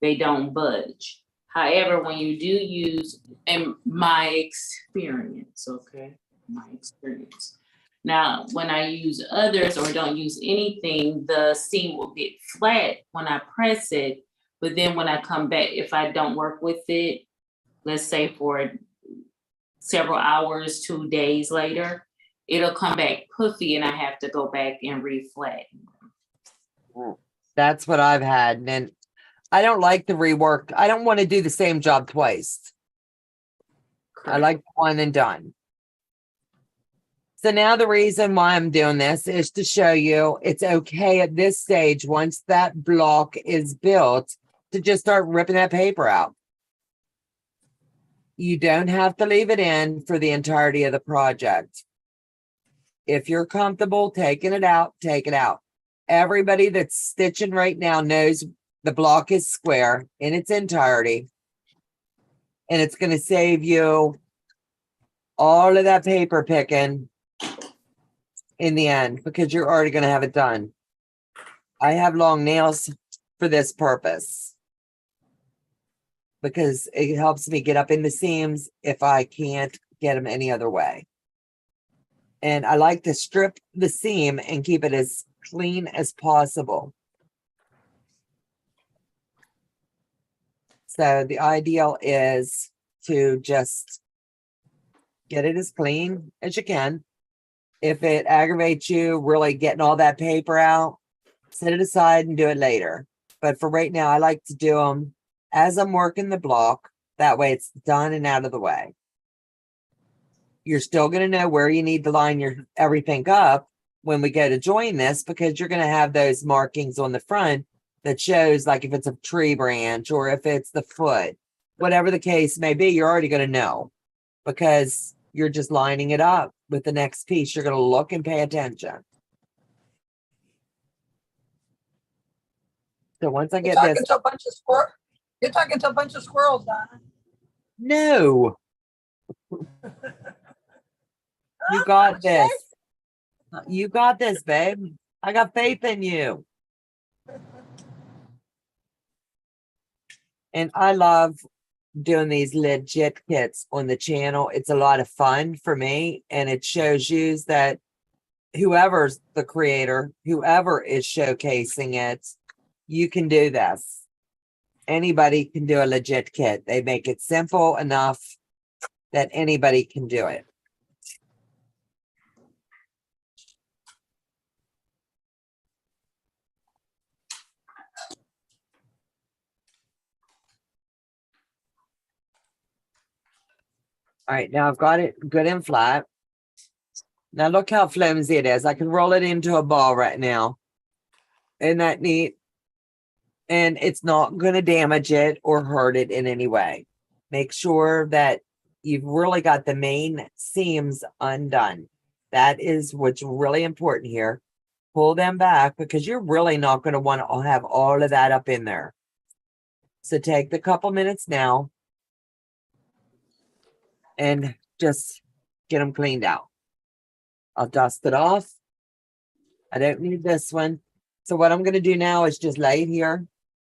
They don't budge. However, when you do use, in my experience, now, when I use others or don't use anything, the seam will get flat when I press it. But then when I come back, if I don't work with it, let's say for several hours, 2 days later, it'll come back puffy and I have to go back and reflatten. That's what I've had. And I don't like the rework. I don't want to do the same job twice. I like one and done. So now the reason why I'm doing this is to show you it's okay at this stage, once that block is built, to just start ripping that paper out. You don't have to leave it in for the entirety of the project. If you're comfortable taking it out, take it out. Everybody that's stitching right now knows the block is square in its entirety. And it's going to save you all of that paper picking in the end, because you're already going to have it done. I have long nails for this purpose, because it helps me get up in the seams if I can't get them any other way. And I like to strip the seam and keep it as clean as possible. So the ideal is to just get it as clean as you can. If it aggravates you, really getting all that paper out, set it aside and do it later. But for right now, I like to do them as I'm working the block. That way it's done and out of the way. You're still going to know where you need to line your everything up when we go to join this, because you're going to have those markings on the front that shows, like if it's a tree branch or if it's the foot, whatever the case may be, you're already going to know, because you're just lining it up with the next piece. You're going to look and pay attention. So once I get You're talking this, to a bunch of squirrels. You're talking to a bunch of squirrels, Donna. no, you got this. You got this, babe. I got faith in you. And I love doing these legit kits on the channel. It's a lot of fun for me, and it shows you that whoever's the creator, whoever is showcasing it, you can do this. Anybody can do a legit kit. They make it simple enough that anybody can do it. All right, now I've got it good and flat. Now look how flimsy it is. I can roll it into a ball right now. Isn't that neat? And it's not going to damage it or hurt it in any way. Make sure that you've really got the main seams undone. That is what's really important here. Pull them back, because you're really not going to want to have all of that up in there. So take the couple minutes now and just get them cleaned out. I'll dust it off. I don't need this one. So what I'm going to do now is just lay it here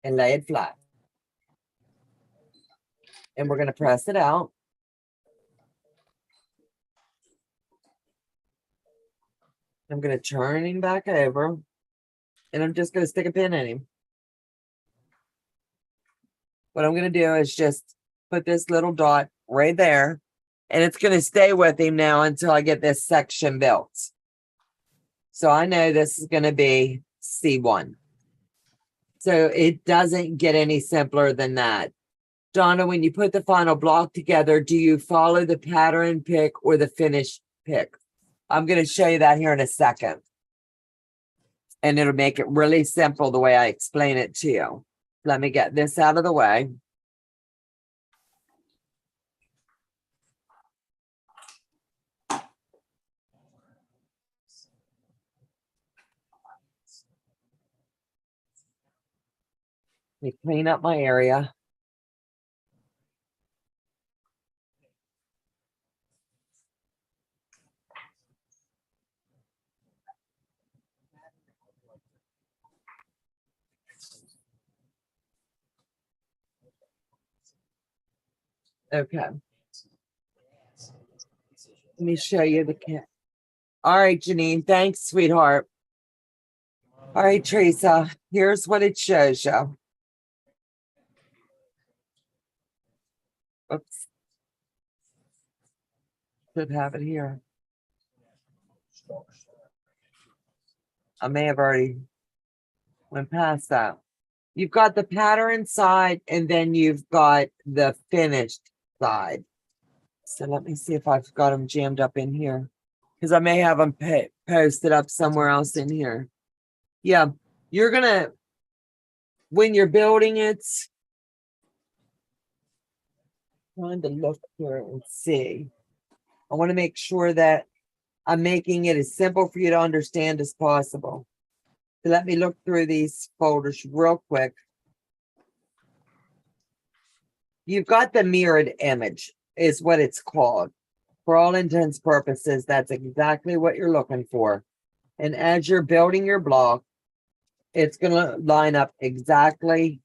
and lay it flat. And we're going to press it out. I'm going to turn him back over, and I'm just going to stick a pin in him. What I'm going to do is just put this little dot right there, and it's going to stay with him now until I get this section built. So I know this is going to be C1. So it doesn't get any simpler than that. Donna, when you put the final block together, do you follow the pattern pick or the finish pick? I'm going to show you that here in a second. And it'll make it really simple the way I explain it to you. Let me get this out of the way. Let me clean up my area. Okay. Let me show you the kit. All right, Janine. Thanks, sweetheart. All right, Teresa. Here's what it shows you. Oops. Should have it here. I may have already went past that. You've got the pattern side and then you've got the finished side. So let me see if I've got them jammed up in here. Because I may have them posted up somewhere else in here. Yeah, you're gonna, when you're building it, trying to look here and see. I want to make sure that I'm making it as simple for you to understand as possible. So let me look through these folders real quick. You've got the mirrored image is what it's called. For all intents purposes, that's exactly what you're looking for. And as you're building your block, it's going to line up exactly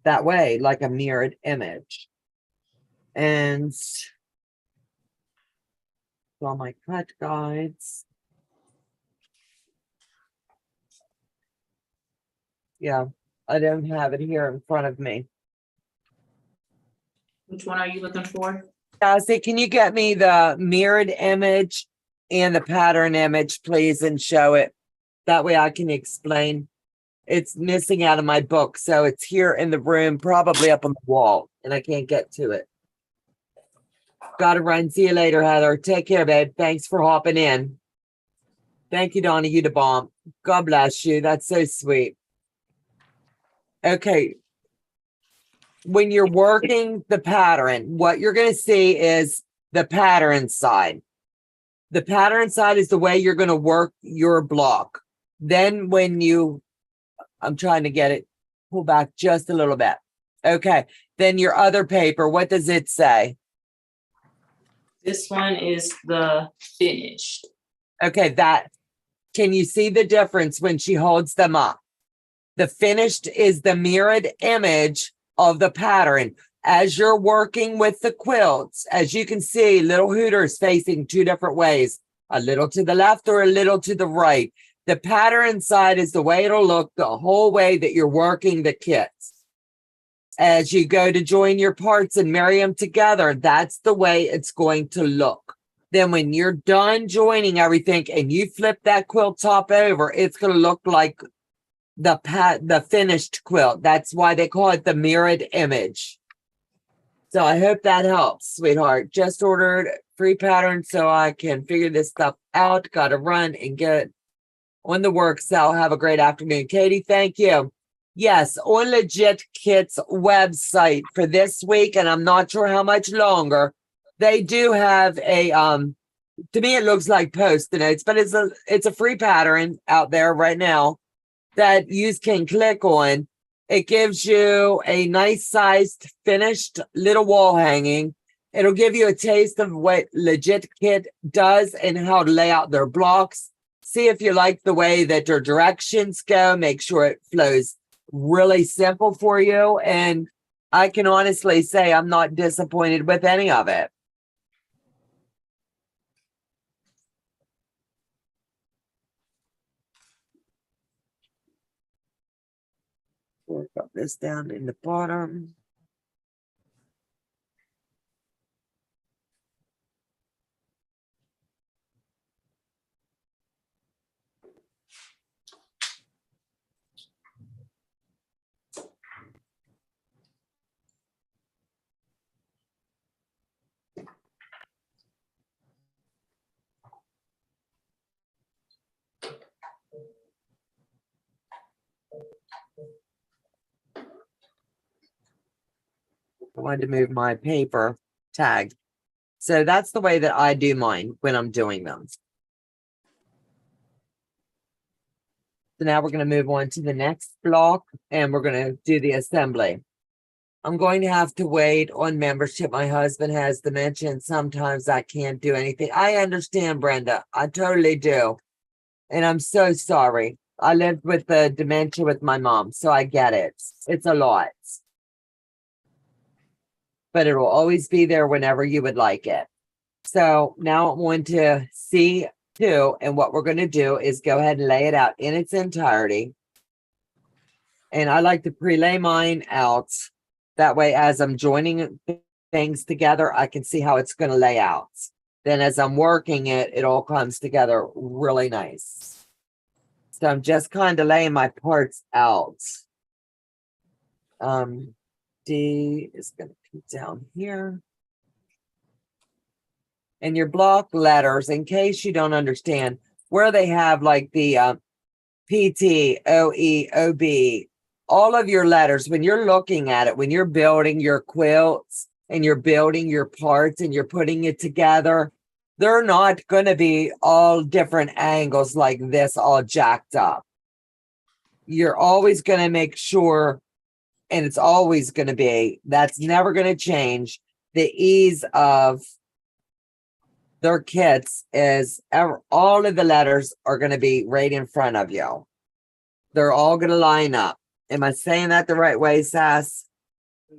that way, like a mirrored image. And all my cut guides. Yeah, I don't have it here in front of me. Which one are you looking for? Cassie, can you get me the mirrored image and the pattern image, please, and show it? That way I can explain. It's missing out of my book, so it's here in the room, probably up on the wall, and I can't get to it. Gotta run. See you later, Heather. Take care, babe. Thanks for hopping in. Thank you, Donna. You the bomb. God bless you. That's so sweet. Okay. When you're working the pattern, what you're going to see is the pattern side. The pattern side is the way you're going to work your block. Then when you, I'm trying to get it, pull back just a little bit. Okay. Then your other paper, what does it say? This one is the finished. Okay. That, can you see the difference when she holds them up? The finished is the mirrored image of the pattern. As you're working with the quilts, as you can see, little Hooters facing two different ways, a little to the left or a little to the right. The pattern side is the way it'll look the whole way that you're working the kits. As you go to join your parts and marry them together, that's the way it's going to look. Then when you're done joining everything and you flip that quilt top over, it's going to look like the finished quilt. That's why they call it the mirrored image. So I hope that helps, sweetheart. Just ordered free pattern so I can figure this stuff out. Got to run and get on the work. So have a great afternoon, Katie. Thank you. Yes, on Legit Kit's website for this week, and I'm not sure how much longer. They do have a to me it looks like Post-it notes, but it's a free pattern out there right now that you can click on. It gives you a nice sized finished little wall hanging. It'll give you a taste of what Legit Kit does and how to lay out their blocks. See if you like the way that their directions go. Make sure it flows really simple for you. And I can honestly say I'm not disappointed with any of it. Work up this down in the bottom. I wanted to move my paper tag. So that's the way that I do mine when I'm doing them. So now we're going to move on to the next block and we're going to do the assembly. I'm going to have to wait on membership. My husband has dementia and sometimes I can't do anything. I understand, Brenda. I totally do. And I'm so sorry. I lived with the dementia with my mom, so I get it. It's a lot. But it will always be there whenever you would like it. So now I'm going to C2, and what we're going to do is go ahead and lay it out in its entirety. And I like to pre-lay mine out. That way, as I'm joining things together, I can see how it's going to lay out. then as I'm working it, it all comes together really nice. So I'm just kind of laying my parts out. D is going to be down here. And your block letters, in case you don't understand, where they have like the PT, OE, OB, all of your letters, when you're looking at it, when you're building your quilts and you're building your parts and you're putting it together, they're not going to be all different angles like this, all jacked up. You're always going to make sure, and it's always going to be, that's never going to change. The ease of their kits is all of the letters are going to be right in front of you. They're all going to line up. Am I saying that the right way, Sass?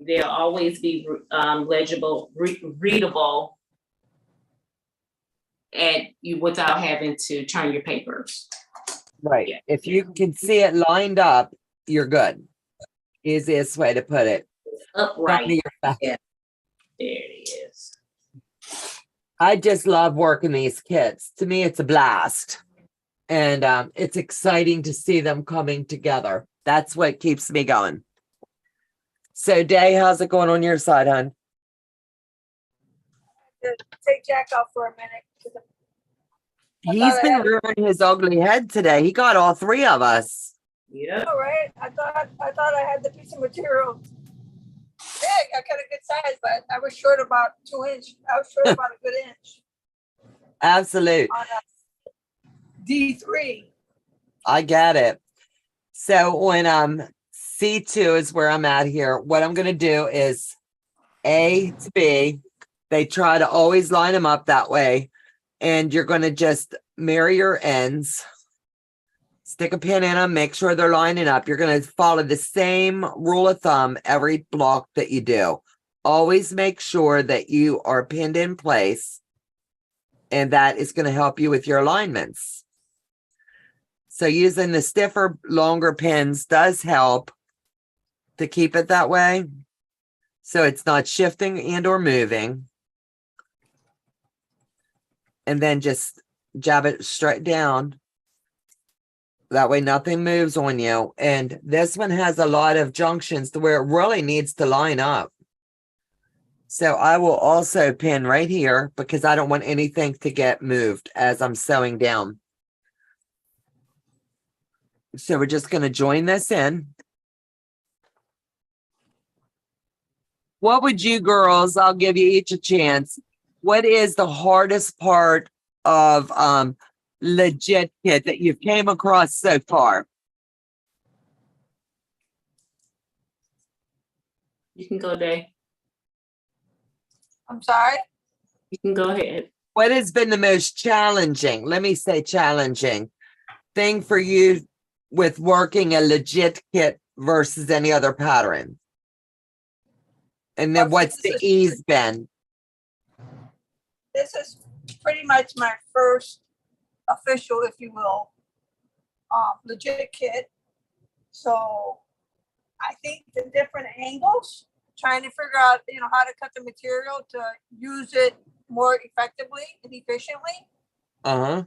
They'll always be legible, readable, and you without having to turn your papers. Right. Yeah. If you can see it lined up, you're good. Easiest way to put it. Upright. Your back. Yeah. There it is. I just love working these kits. To me, it's a blast. And it's exciting to see them coming together. That's what keeps me going. So, Day, how's it going on your side, hon? Take Jack out for a minute. He's been rearing his ugly head today. He got all three of us. Yeah. All right. I thought I had the piece of material big. I got a good size, but I was short about 2 inches. I was short about a good inch. Absolute. On a D3. I get it. So when C2 is where I'm at here, what I'm going to do is A to B. They try to always line them up that way. And you're going to just mirror your ends. Stick a pin in them, make sure they're lining up. You're going to follow the same rule of thumb every block that you do. Always make sure that you are pinned in place. And that is going to help you with your alignments. So using the stiffer, longer pins does help to keep it that way. So it's not shifting and or moving. And then just jab it straight down. That way nothing moves on you. And this one has a lot of junctions to where it really needs to line up. So I will also pin right here because I don't want anything to get moved as I'm sewing down. So we're just going to join this in. What would you girls, I'll give you each a chance. What is the hardest part of legit kit that you've came across so far? You can go there. I'm sorry. You can go ahead. What has been the most challenging, let me say challenging, thing for you with working a legit kit versus any other pattern? And then what's the ease been? This is pretty much my first official, if you will, legit kit. So I think the different angles, trying to figure out, how to cut the material to use it more effectively and efficiently. Uh-huh.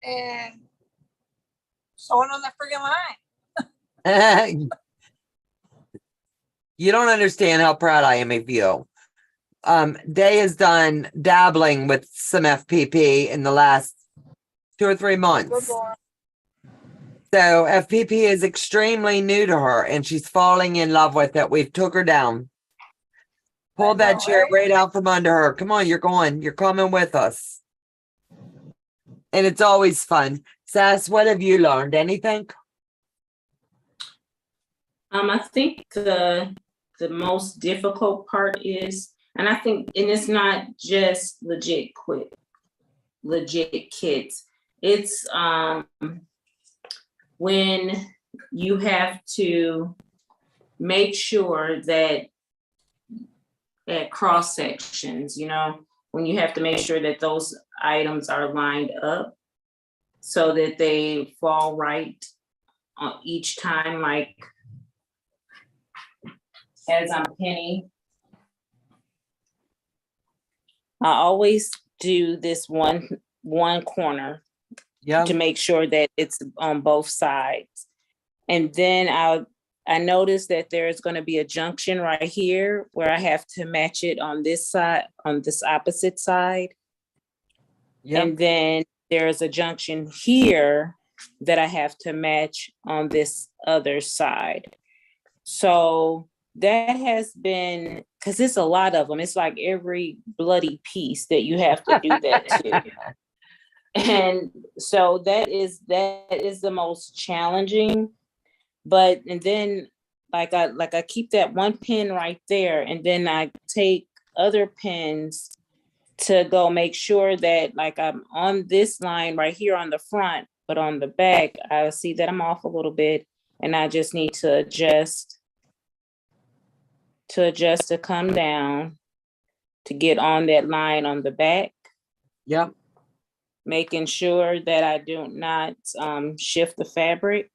And sewing on the friggin' line. You don't understand how proud I am of you. Day has done dabbling with some FPP in the last 2 or 3 months. Good Lord. So FPP is extremely new to her and she's falling in love with it. We've took her down. Pull that chair right out from under her. Come on, you're coming with us. And it's always fun. Sass, what have you learned? Anything? I think the most difficult part is, and it's not just legit kits. It's when you have to make sure that at cross sections, when you have to make sure that those items are lined up so that they fall right on each time, like as I'm pinning. I always do this one corner Yeah, to make sure that it's on both sides. And then I noticed that there's going to be a junction right here where I have to match it on this side, on this opposite side. yeah, And then there's a junction here that I have to match on this other side. So that has been, because it's a lot of them. It's like every bloody piece that you have to do that to. And so that is the most challenging. But and then I keep that one pin right there, and then I take other pins to go make sure that like I'm on this line right here on the front, but on the back, I see that I'm off a little bit, and I just need to adjust to come down to get on that line on the back, yeah, making sure that I do not shift the fabric.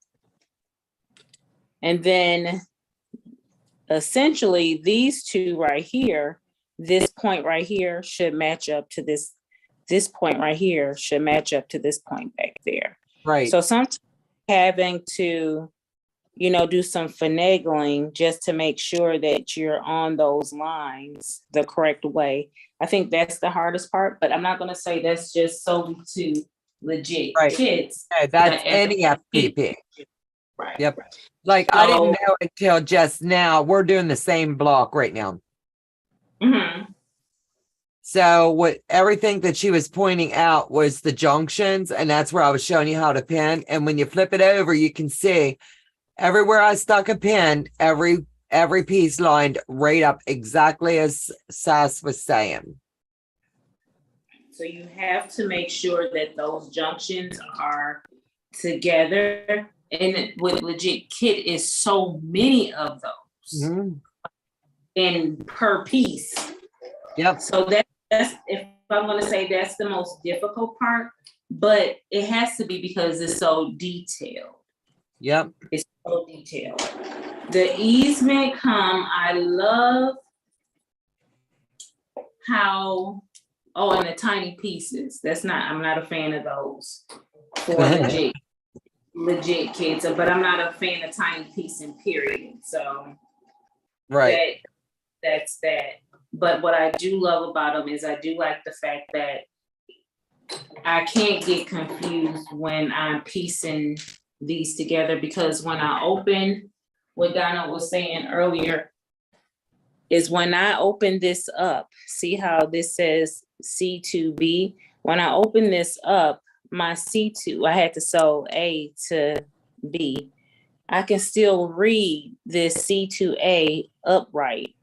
And then essentially these two right here, this point right here should match up to this point right here should match up to this point back there. right. So sometimes having to, do some finagling just to make sure that you're on those lines the correct way. I think that's the hardest part, but I'm not going to say that's just solely to legit Right. kids. Yeah, that's But any FPP. Right. Yep. Like I didn't So- know until just now. We're doing the same block right now. Mhm. So what everything that she was pointing out was the junctions, and that's where I was showing you how to pin. And when you flip it over, you can see everywhere I stuck a pin, every piece lined right up exactly as Sass was saying. So you have to make sure that those junctions are together. And with legit kit is so many of those Mhm. in per piece. Yep. So that's if I'm gonna say that's the most difficult part, but it has to be because it's so detailed. Yep. It's so detailed. The easement I love how, and the tiny pieces. I'm not a fan of those for legit kids, but I'm not a fan of tiny piecing, period. So Right. that's that. But what I do love about them is I do like the fact that I can't get confused when I'm piecing these together, because when I open, what Donna was saying earlier, is when I open this up, see how this says C2B? When I open this up, my C2, I had to sew A to B. I can still read this C2A upright.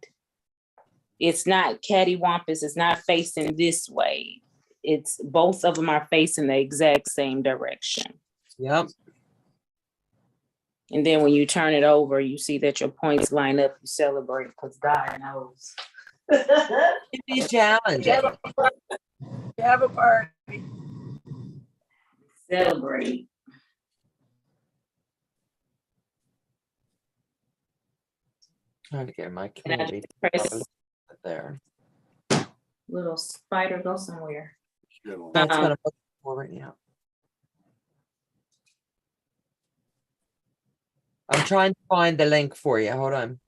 It's not cattywampus, it's not facing this way. It's both of them are facing the exact same direction. Yep. And then when you turn it over, you see that your points line up, you celebrate because God knows. It'd be challenging. You have a party. Celebrate. Trying to get my And I candy just press there. little spider, go somewhere. Good one. That's what I'm looking for right now. I'm trying to find the link for you. Hold on.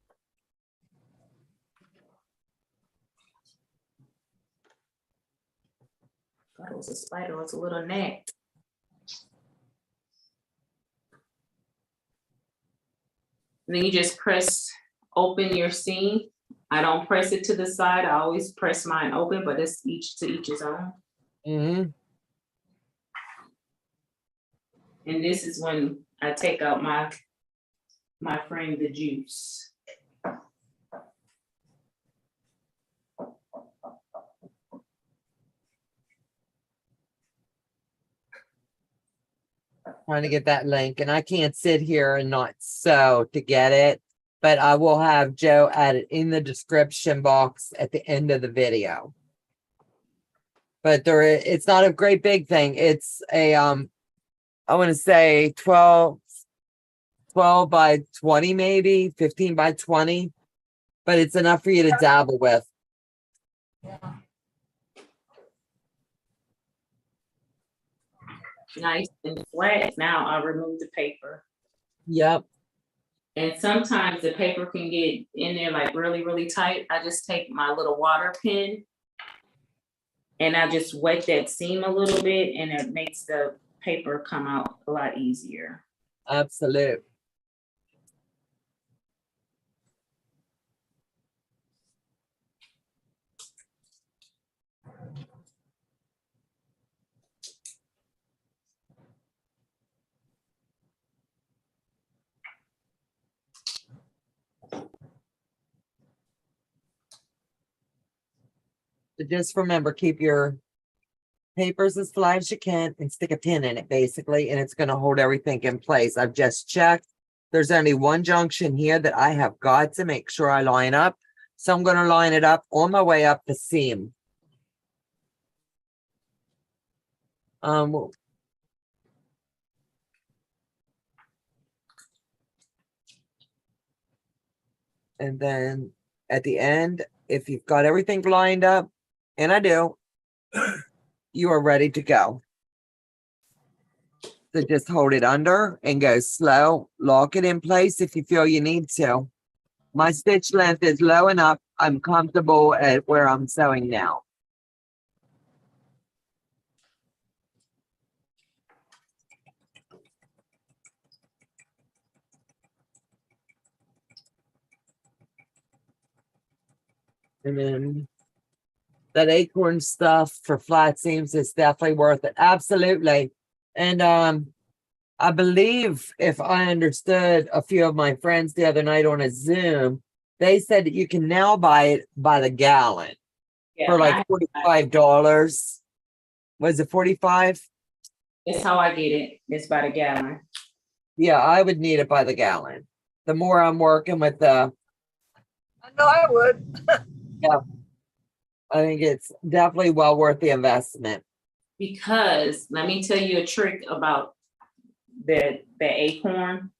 Thought it was a spider, it was a little gnat. Then you just press open your seam. I don't press it to the side. I always press mine open, but it's each to each his own. Mm-hmm. And this is when I take out my friend, the juice. Trying to get that link, and I can't sit here and not sew to get it, but I will have Joe add it in the description box at the end of the video. But it's not a great big thing. It's a I want to say 12 by 20, maybe 15 by 20, but it's enough for you to dabble with. nice and flat. Now I'll remove the paper. Yep. And sometimes the paper can get in there like really, really tight. I just take my little water pen and I just wet that seam a little bit, and it makes the paper come out a lot easier. Absolute. So just remember, keep your papers as flat as you can and stick a pin in it basically, and it's going to hold everything in place. I've just checked. There's only one junction here that I have got to make sure I line up. So I'm going to line it up on my way up the seam. And then at the end, if you've got everything lined up, and I do, you are ready to go. So just hold it under and go slow. Lock it in place if you feel you need to. My stitch length is low enough. I'm comfortable at where I'm sewing now. And then that acorn stuff for flat seams is definitely worth it. Absolutely. And I believe if I understood a few of my friends the other night on a Zoom, they said that you can now buy it by the gallon for like $45. Was it 45? It's how I get it. It's by the gallon. Yeah, I would need it by the gallon. The more I'm working with the, I know I would. I think it's definitely well worth the investment. Because let me tell you a trick about the acorn.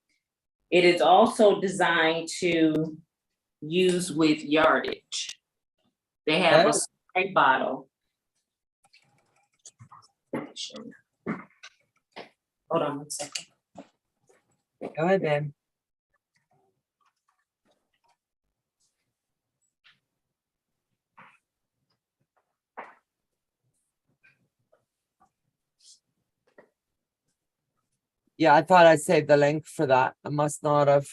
It is also designed to use with yardage. They have a spray bottle. Hold on one second. Go ahead, Ben. Yeah, I thought I saved the link for that. I must not have.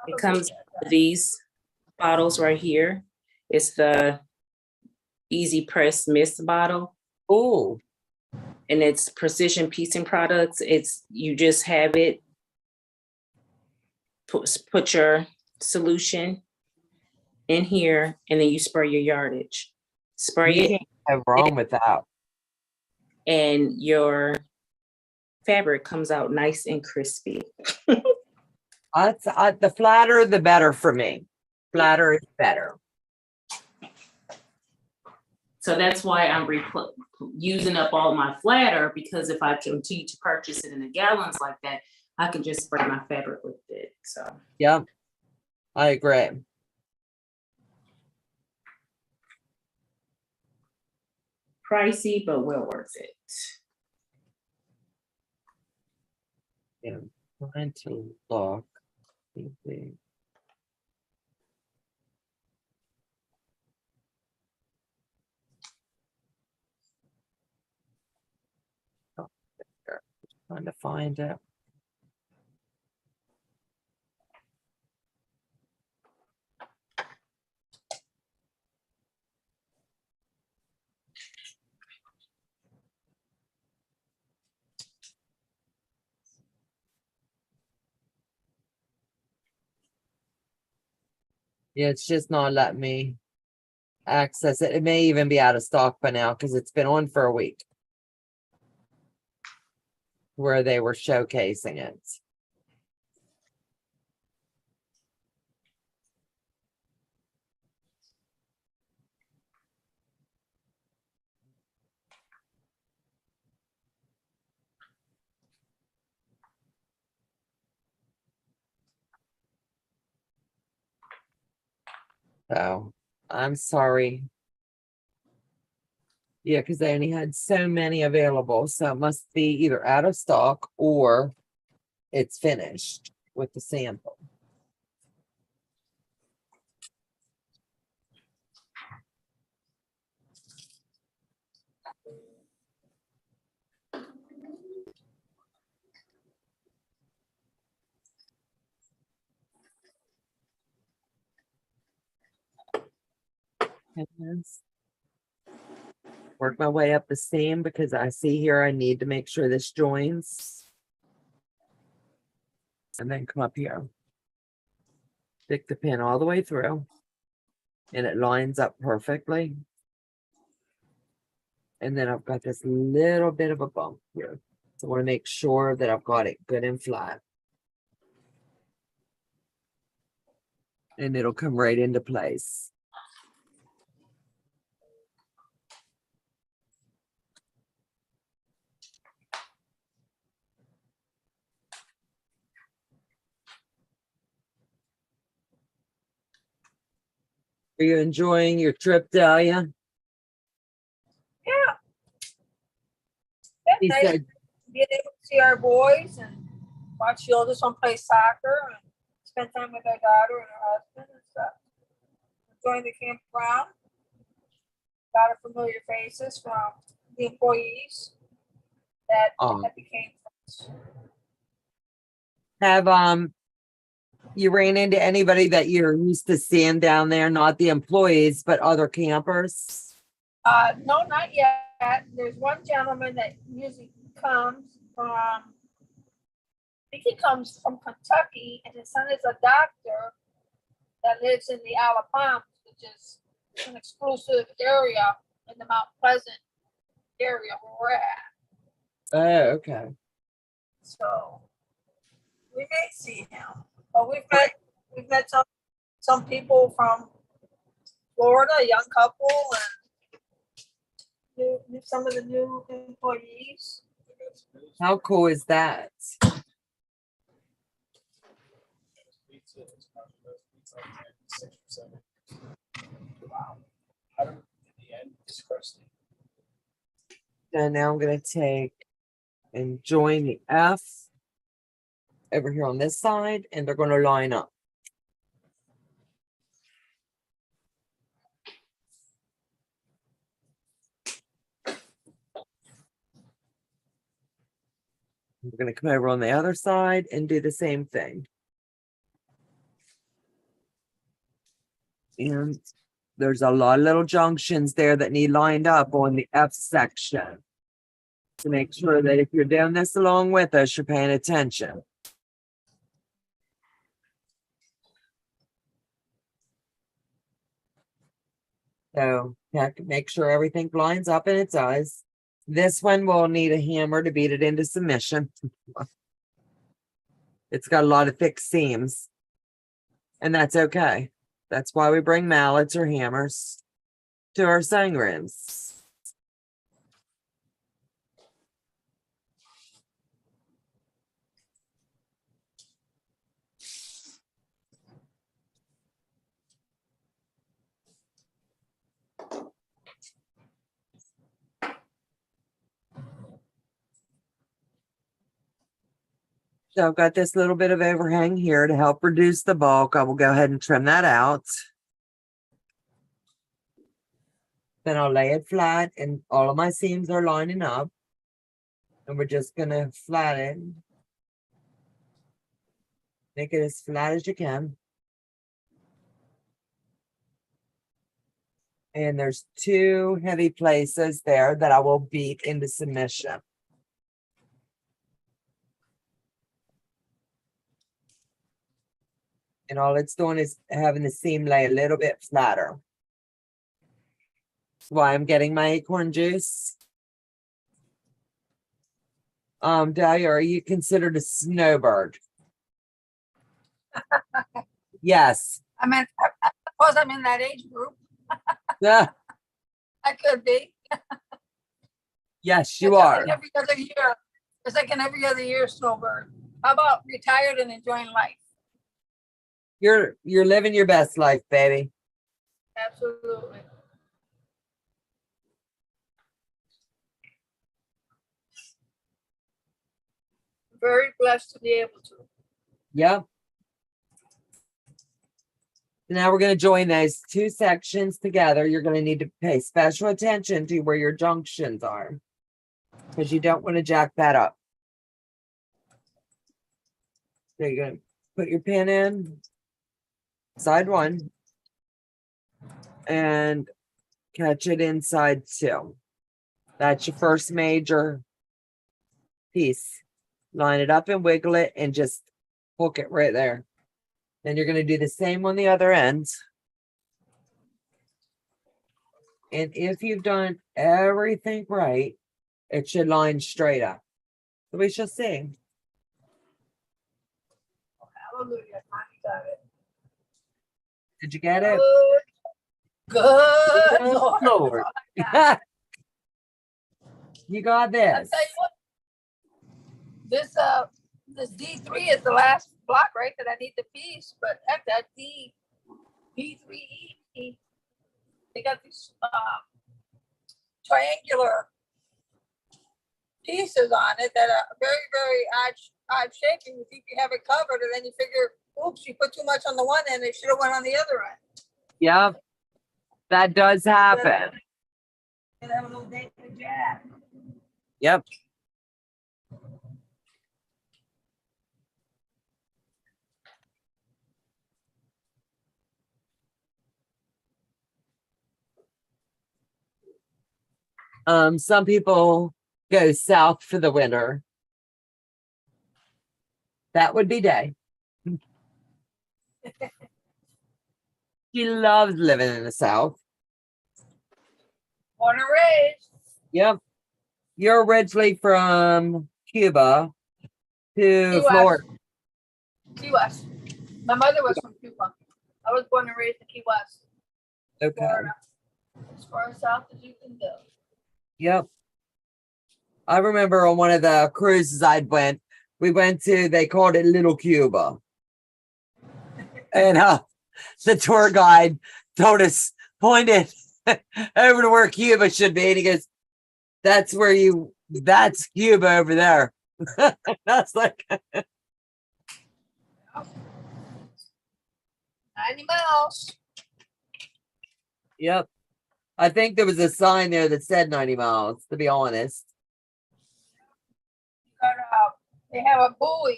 It comes with these bottles right here. It's the Easy Press Mist bottle. Oh, And it's precision piecing products. It's, you just have it, put your solution in here, and then you spray your yardage. Spray you it, can't go wrong with that. and your fabric comes out nice and crispy. The flatter, the better for me. Flatter is better. So that's why I'm using up all my flatter, because if I continue to purchase it in the gallons like that, I can just spray my fabric with it. So Yep, I agree. pricey, but well worth it. Yeah, trying to look. Oh, there. Trying to find it. Yeah, it's just not letting me access it. It may even be out of stock by now because it's been on for a week where they were showcasing it. So I'm sorry. Yeah, because they only had so many available, so it must be either out of stock or it's finished with the sample. Work my way up the seam because I see here I need to make sure this joins. And then come up here. Stick the pin all the way through. And it lines up perfectly. And then I've got this little bit of a bump here. So I want to make sure that I've got it good and flat. And it'll come right into place. Are you enjoying your trip, Dahlia? Yeah. He Nice said, being able to see our boys and watch the oldest one play soccer and spend time with our daughter and her husband and stuff. Enjoying the campground. A lot of familiar faces from the employees that became friends. have you ran into anybody that you're used to seeing down there, not the employees, but other campers? No, not yet. There's one gentleman that usually comes from, I think he comes from Kentucky, and his son is a doctor that lives in the Alabama, which is an exclusive area in the Mount Pleasant area where we're at. Oh, okay. So we may see him, but we've met some people from Florida, a young couple, and some of the new employees. How cool is that? Wow. I don't, in the end, it's crusty. And now I'm going to take and join the F over here on this side, and they're going to line up. We're going to come over on the other side and do the same thing. And there's a lot of little junctions there that need lined up on the F section. To make sure that if you're doing this along with us, you're paying attention. So make sure everything lines up in its eyes. This one will need a hammer to beat it into submission. It's got a lot of thick seams. And that's okay. That's why we bring mallets or hammers to our sewing rooms. So I've got this little bit of overhang here to help reduce the bulk. I will go ahead and trim that out. Then I'll lay it flat and all of my seams are lining up. And we're just gonna flatten. Make it as flat as you can. And there's two heavy places there that I will beat into submission. And all it's doing is having the seam lay a little bit flatter. That's why I'm getting my acorn juice. Dahlia, are you considered a snowbird? Yes. I mean, I suppose I'm in that age group. Yeah. I could be. Yes, you are. Like every other year. It's like an every other year snowbird. How about retired and enjoying life? You're living your best life, baby. Absolutely. very blessed to be able to. Yep. Now we're going to join those two sections together. You're going to need to pay special attention to where your junctions are because you don't want to jack that up. So you're going to put your pin in side one and catch it inside two. That's your first major piece. Line it up and wiggle it and just hook it right there. Then you're going to do the same on the other end. And if you've done everything right, it should line straight up. So we shall see. Hallelujah. I got it. Did you get it? Good. Good Lord. Lord. I You got this. tell you what, this D3 is the last block, right? That I need the piece, but at that D3E, they got these triangular pieces on it that are very, very odd shape. And you think you have it covered, and then you figure, oops, you put too much on the one end. It should have went on the other end. Yep. That does happen. And have a little date to jab. Yep. Some people go south for the winter. That would be Day. She loves living in the South. Born and raised. Yep. You're originally from Cuba to Key West. Florida. Key West. My mother was from Cuba. I was born and raised in Key West, Okay. Florida. As far south as you can go. Yep. I remember on one of the cruises we went to, they called it Little Cuba. And the tour guide told us, pointed over to where Cuba should be. And he goes, that's Cuba over there. And I was like, 90 miles. yep. I think there was a sign there that said 90 miles, to be honest. Got, they have a buoy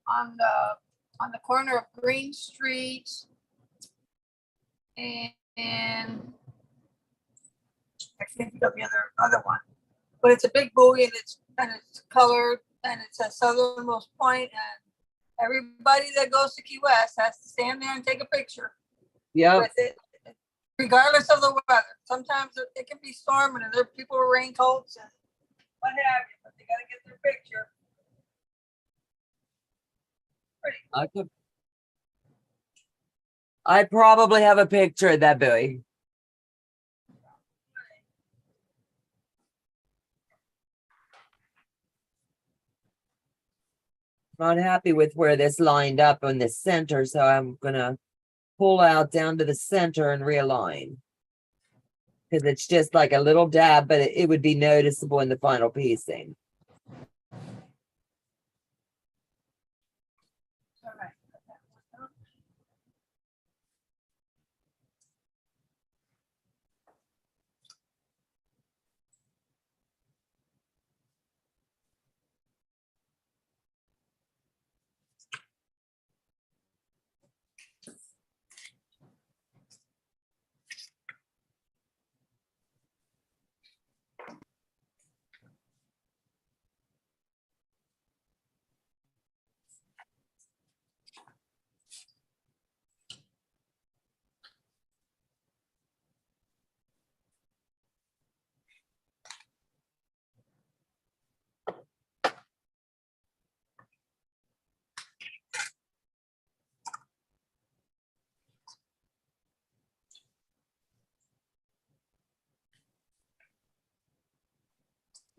on the corner of Green Street and I can't think of the other one, but it's a big buoy and it's colored and it's a southernmost point, and everybody that goes to Key West has to stand there and take a picture Yep. with it, regardless of the weather. Sometimes it can be storming and there are people with raincoats and what have you, but they gotta get their picture. I probably have a picture of that buoy. Not happy with where this lined up in the center, so I'm gonna pull out down to the center and realign. Because it's just like a little dab, but it would be noticeable in the final piecing. All right.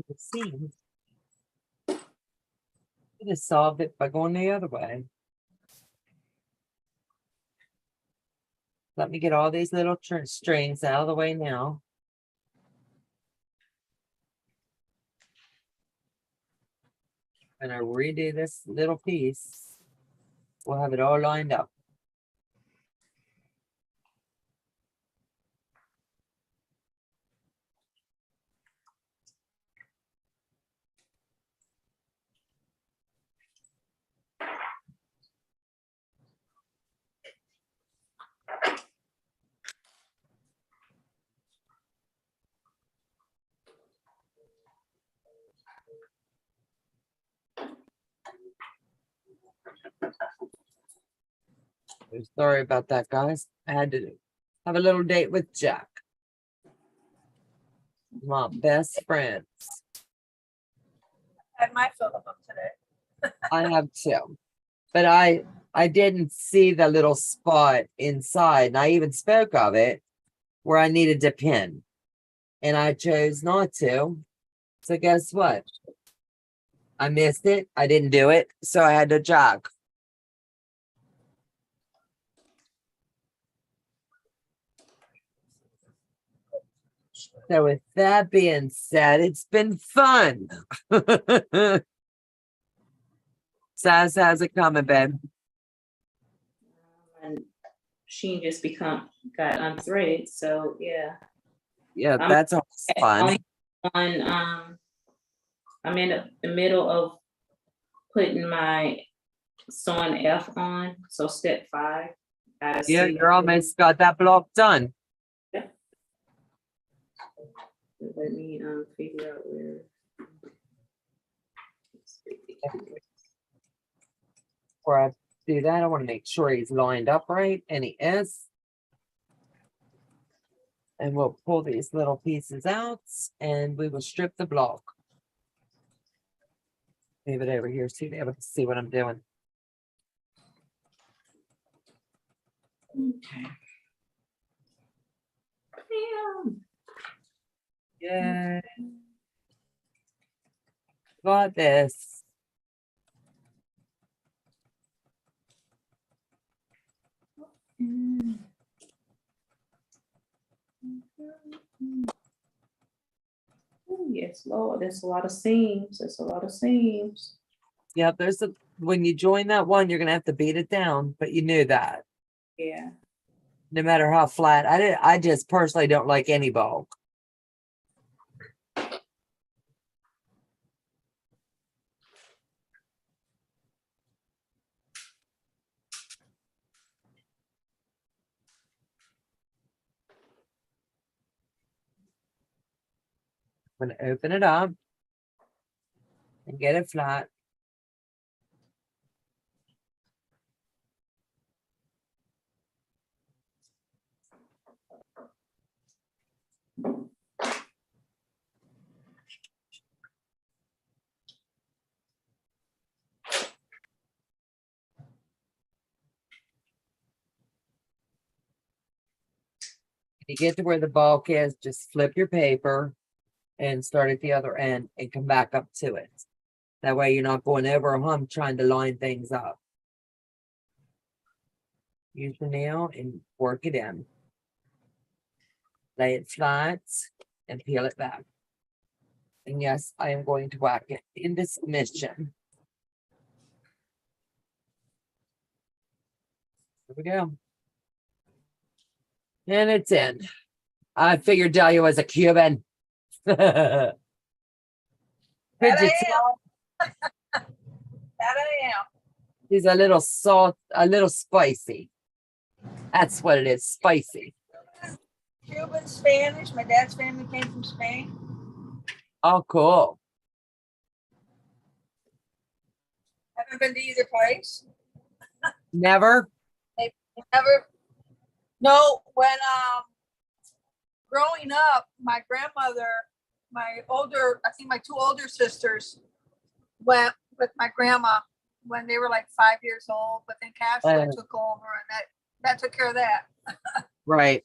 It seems. Could have solved it by going the other way. Let me get all these little strings out of the way now. Gonna redo this little piece. We'll have it all lined up. Sorry about that, guys. I had to have a little date with Jack. My best friends. Had my fill of them today. I have two. But I didn't see the little spot inside, and I even spoke of it where I needed to pin. And I chose not to. So guess what? I missed it. I didn't do it. So I had to jog. So with that being said, it's been fun. Saz, how's it coming, babe? And she just got unthreaded, so yeah. Yeah, I'm that's all fun. I'm in the middle of putting my sewing F on, so step 5. Yeah, you're almost got that block done. Let me figure out where. Before I do that, I want to make sure he's lined up right, and he is. And we'll pull these little pieces out, and we will strip the block. Move it over here so you'll be able to see what I'm doing. Okay. Bam. Yeah. Got this. Oh, yes, Lord, there's a lot of seams. There's a lot of seams. Yeah, when you join that one, you're gonna have to beat it down, but you knew that. Yeah. No matter how flat. I just personally don't like any bulk. I'm gonna open it up and get it flat. You get to where the bulk is, just flip your paper and start at the other end and come back up to it. That way you're not going over a hump trying to line things up. Use the nail and work it in. Lay it flat and peel it back. And yes, I am going to whack it into submission. Here we go. And it's in. I figured Dahlia was a Cuban. Could That you I tell? am. That I am. She's a little salt, a little spicy. That's what it is, spicy. Cuban, Spanish. My dad's family came from Spain. Oh, cool. Haven't been to either place. Never? Never. No, when growing up, my grandmother, I think my 2 older sisters went with my grandma when they were like 5 years old, but then Castro took over and that took care of that. Right.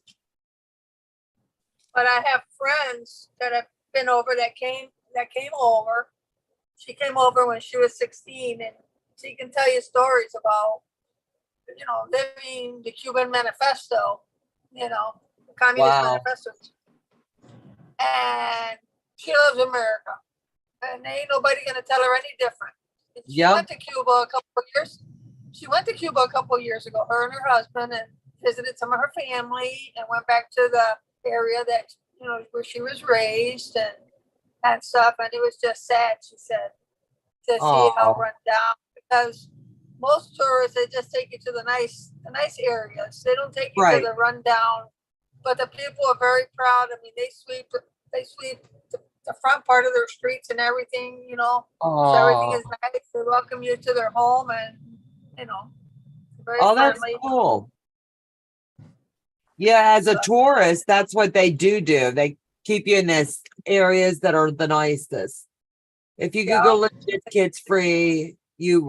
But I have friends that have been over that came over. She came over when she was 16, and she can tell you stories about, living the Cuban manifesto, the Communist Manifesto. And she loves America. And ain't nobody gonna tell her any different. She Yep. went to Cuba a couple of years. She went to Cuba a couple of years ago, her and her husband, and visited some of her family and went back to the area that, you know, where she was raised and stuff. And it was just sad, she said, to see how Oh, run down, because most tourists, they just take you to the nice areas. They don't take you to right. the rundown. But the people are very proud. I mean, they sweep the front part of their streets and everything, you know. So everything Oh, is nice. They welcome you to their home and, you know, very oh, that's friendly. cool. Yeah, as a So, tourist, that's what they do. They keep you in this areas that are the nicest. If you could yeah, go legit kids free, you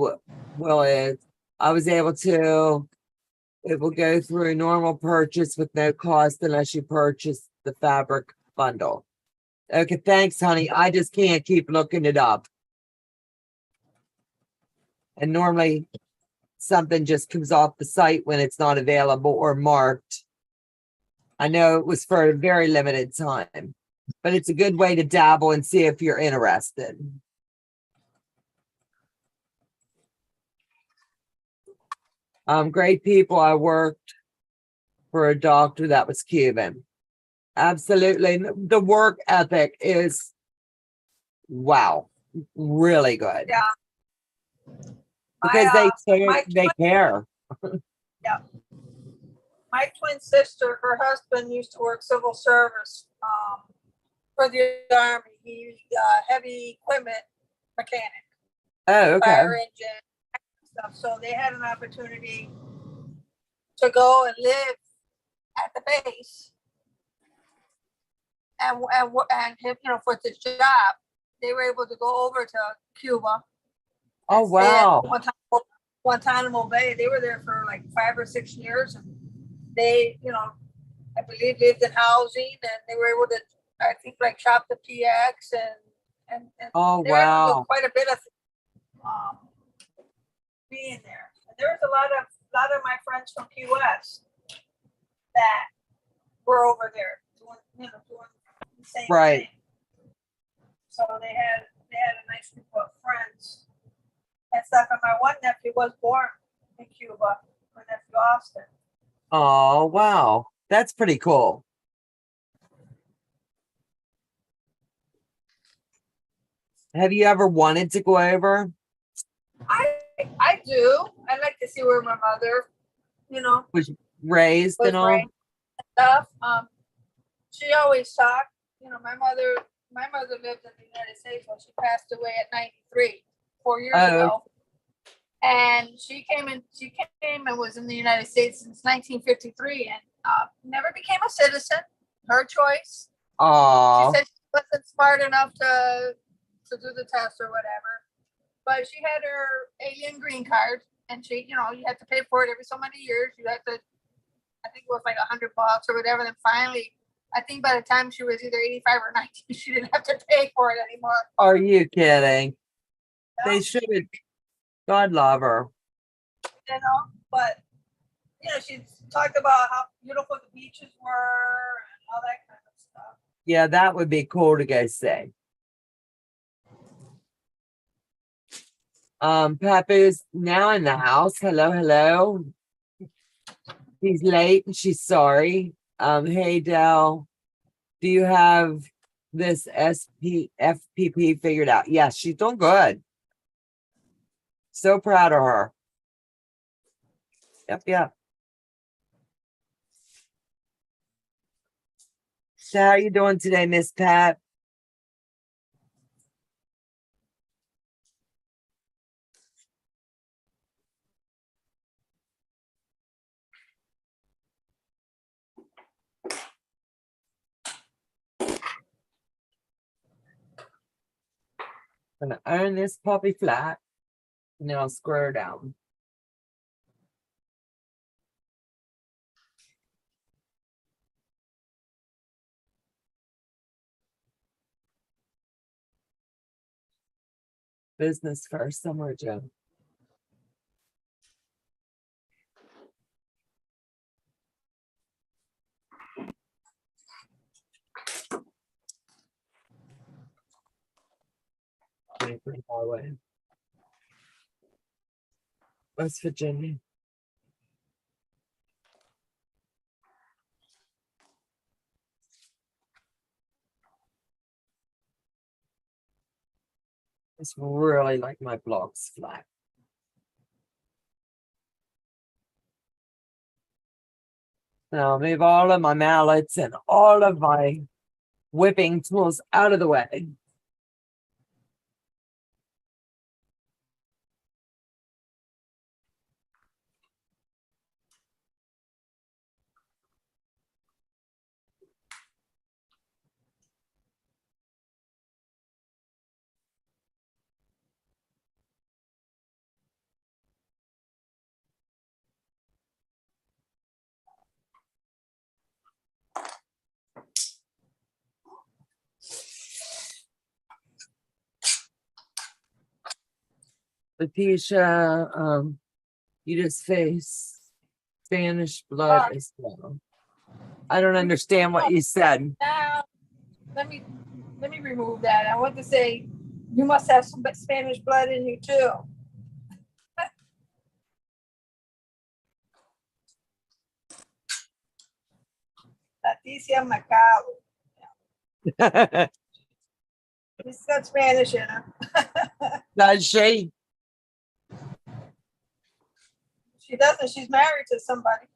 will. I was able to. It will go through normal purchase with no cost unless you purchase the fabric bundle. Okay, thanks, honey. I just can't keep looking it up. And normally something just comes off the site when it's not available or marked. I know it was for a very limited time, but it's a good way to dabble and see if you're interested. Great people. I worked for a doctor that was Cuban. Absolutely. The work ethic is, wow, really good yeah. because My they care. my twin sister, her husband used to work civil service for the Army. He's heavy equipment mechanic, Oh, okay. fire engine stuff. So they had an opportunity to go and live at the base, and him, you know, for this job, they were able to go over to Cuba. Oh, And stay at wow. Guantanamo Bay. They were there for like 5 or 6 years, and they, you know, I believe lived in housing, and they were able to, I think, like shop the PX and Oh, they were able to do wow. quite a bit of um, being there. And there was a lot of my friends from QS that were over there doing the same Right. thing. So they had a nice group of friends and stuff. And my one nephew was born in Cuba, my nephew Austin. Oh, wow. That's pretty cool. Have you ever wanted to go over? I do. I like to see where my mother, you know, Was raised was and all? raised and stuff. She always talked. You know, my mother lived in the United States when she passed away at 93, 4 years Oh, ago. And she came and was in the United States since 1953 and never became a citizen. Her choice. She aw. said she wasn't smart enough to do the test or whatever. But she had her alien green card, and she, you know, you had to pay for it every so many years. You had to, I think it was like $100 or whatever. Then finally, I think by the time she was either 85 or 90, she didn't have to pay for it anymore. Are you kidding? You They know? should. God love her. You know, but you know, she talked about how beautiful the beaches were and all that kind of stuff. Yeah, that would be cool to go see. Papu's now in the house. Hello, hello. He's late and she's sorry. Hey Dell, do you have this FPP figured out? Yes, she's doing good. So proud of her. Yep, yep. So how you doing today, Miss Pat? Gonna iron this puppy flat and then I'll square her down. Business first, somewhere, Joe. Pretty far away. West Virginia. It's really like my blocks flat. Now I'll move all of my mallets and all of my whipping tools out of the way. Letitia, you just face Spanish blood as well. I don't understand what you said. Now, let me remove that. I want to say, you must have some Spanish blood in you too. Leticia Macao. She's got Spanish in her. Does she? She doesn't. She's married to somebody.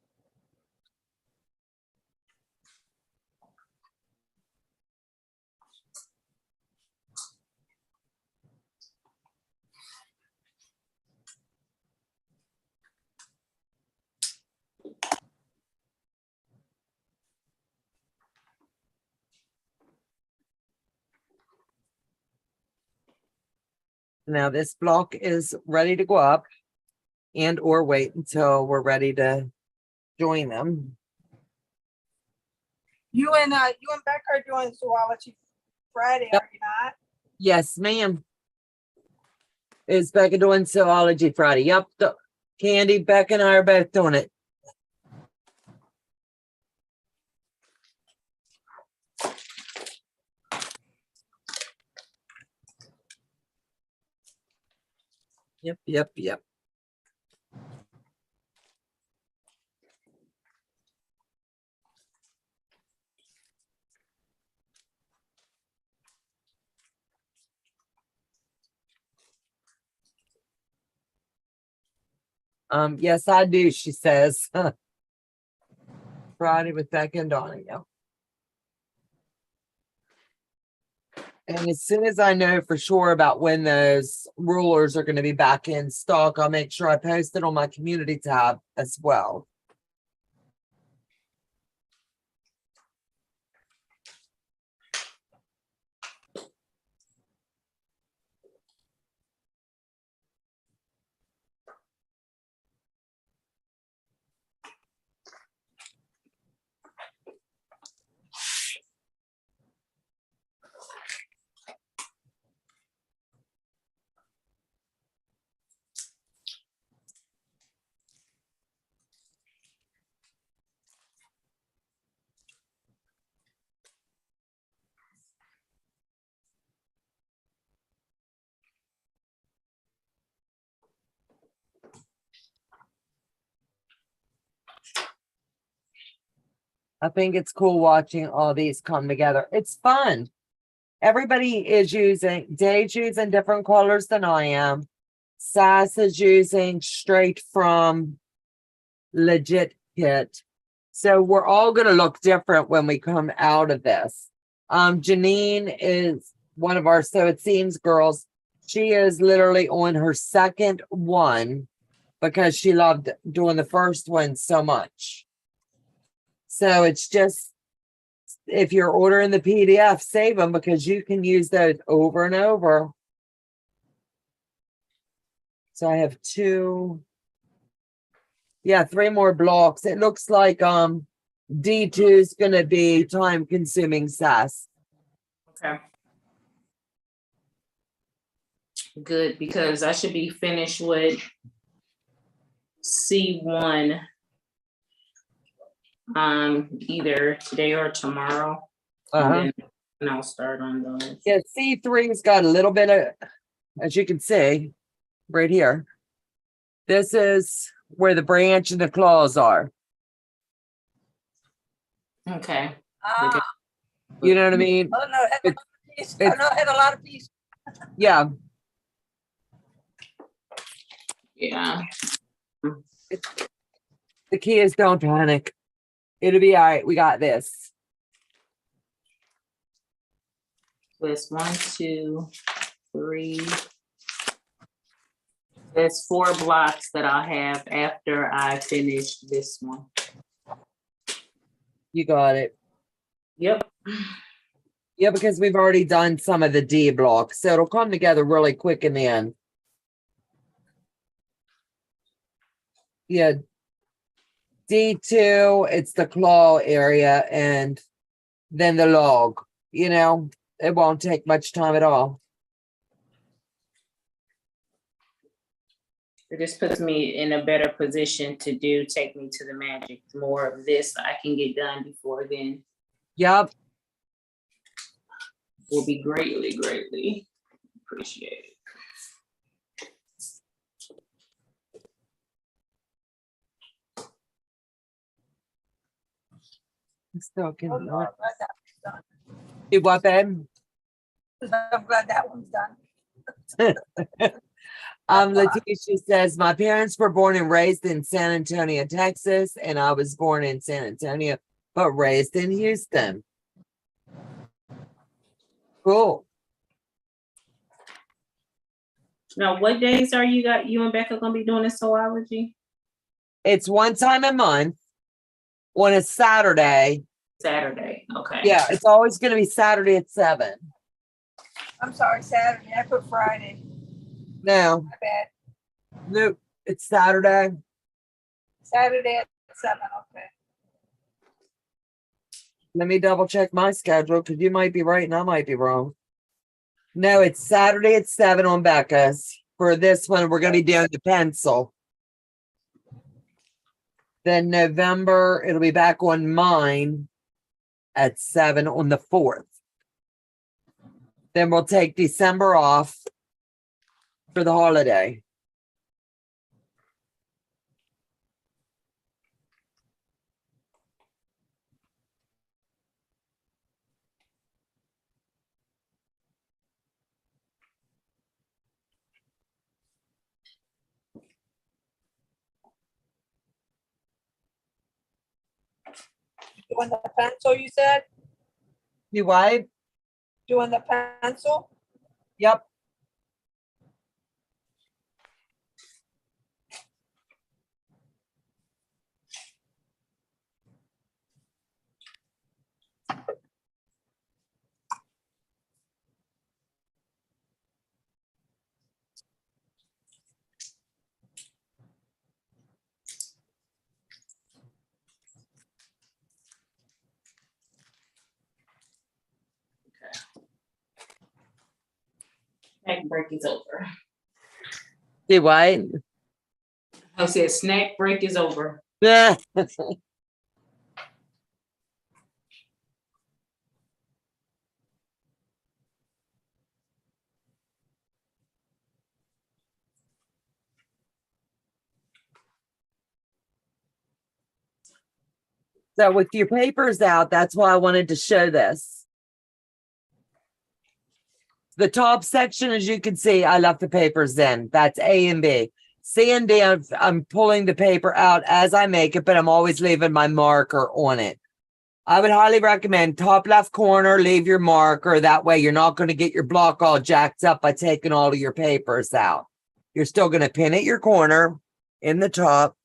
Now this block is ready to go up and or wait until we're ready to join them. You and Becca are doing zoology Friday, Yep. are you not? Yes, ma'am. Is Becca doing zoology Friday? Yep. Candy, Becca and I are both doing it. Yep. Yes, I do, she says. Friday with Becca and Donna, yeah. And as soon as I know for sure about when those rulers are going to be back in stock, I'll make sure I post it on my community tab as well. I think it's cool watching all these come together. It's fun. Everybody is Dave's using different colors than I am. Sass is using straight from legit kit. So we're all going to look different when we come out of this. Janine is one of our So It Seems girls. She is literally on her second one because she loved doing the first one so much. So it's just, if you're ordering the PDF, save them because you can use those over and over. So I have three more blocks. It looks like D2 is going to be time consuming, Sass. Okay. Good, because I should be finished with C1 either today or tomorrow. And then I'll start on those. Yeah, C3's got a little bit of, as you can see right here, This is where the branch and the claws are. Okay. Ah, You know what I mean? oh, no, it had a lot of pieces. Oh, it's- no, it had a lot of pieces. Yeah, Yeah. the key is don't panic. It'll be all right. We got this. There's 1, 2, 3. There's 4 blocks that I'll have after I finish this one. You got it. Yep. Yeah, because we've already done some of the D blocks, so it'll come together really quick in the end. Yeah. D2, it's the claw area, and then the log. You know, it won't take much time at all. It just puts me in a better position to take me to the magic. The more of this I can get done before then Yep. will be greatly, greatly appreciated. Still Oh, can no, I'm glad that one's done. do what, babe? I'm glad that one's done. Letitia says, my parents were born and raised in San Antonio, Texas, and I was born in San Antonio, but raised in Houston. Cool. Now, what days are you and Becca gonna be doing this soology? It's one time a month on a Saturday. Saturday, okay. Yeah, it's always going to be Saturday at 7. I'm sorry, Saturday. I put Friday. No, My bad. nope, it's Saturday. Saturday at 7, okay. Let me double check my schedule because you might be right and I might be wrong. No, it's Saturday at 7 on Becca's. For this one, we're going to be doing the pencil. Then November, it'll be back on mine at 7 on the 4th. Then we'll take December off for the holiday. Doing the pencil, you said? You what? Doing the pencil? Yep. Snack break is over. You what? I said snack break is over. Yeah. So with your papers out, that's why I wanted to show this. The top section, as you can see, I left the papers in. That's A and B. C and D, I'm pulling the paper out as I make it, but I'm always leaving my marker on it. I would highly recommend top left corner, leave your marker. That way you're not going to get your block all jacked up by taking all of your papers out. You're still going to pin at your corner in the top.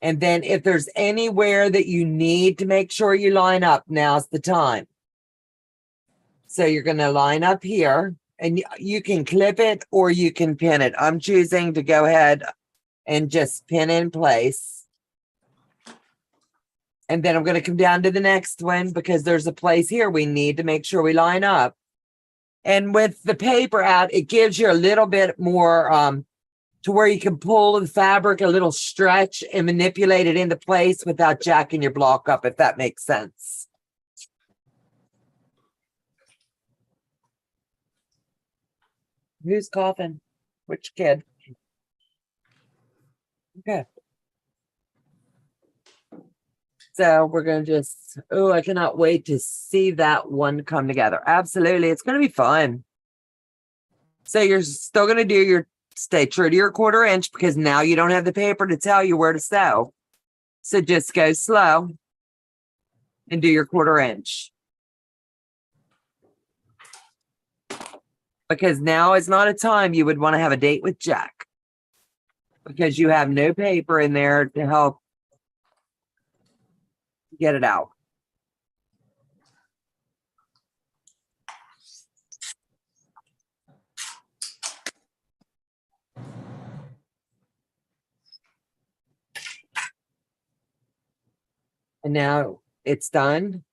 And then if there's anywhere that you need to make sure you line up, now's the time. So you're going to line up here and you can clip it or you can pin it. I'm choosing to go ahead and just pin in place. And then I'm going to come down to the next one because there's a place here we need to make sure we line up. And with the paper out, it gives you a little bit more to where you can pull the fabric a little stretch and manipulate it into place without jacking your block up, if that makes sense. Who's coughing? Which kid? Okay. So we're gonna just, oh, I cannot wait to see that one come together. Absolutely, it's gonna be fun. So you're still gonna do your, stay true to your 1/4 inch because now you don't have the paper to tell you where to sew. So just go slow and do your 1/4 inch. Because now is not a time you would want to have a date with Jack. Because you have no paper in there to help get it out. And now it's done.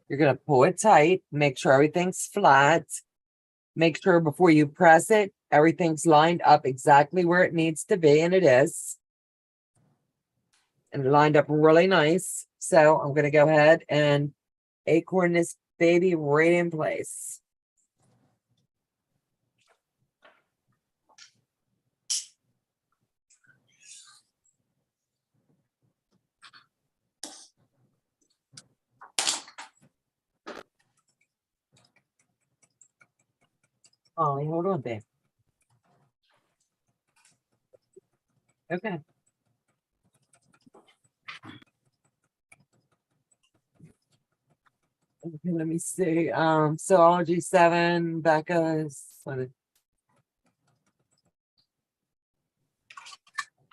You're going to pull it tight, make sure everything's flat. Make sure before you press it, everything's lined up exactly where it needs to be, and it is. And lined up really nice. So I'm going to go ahead and acorn this baby right in place. Ollie, hold on, babe. Okay. Okay, let me see. Zoology 7, Becca's.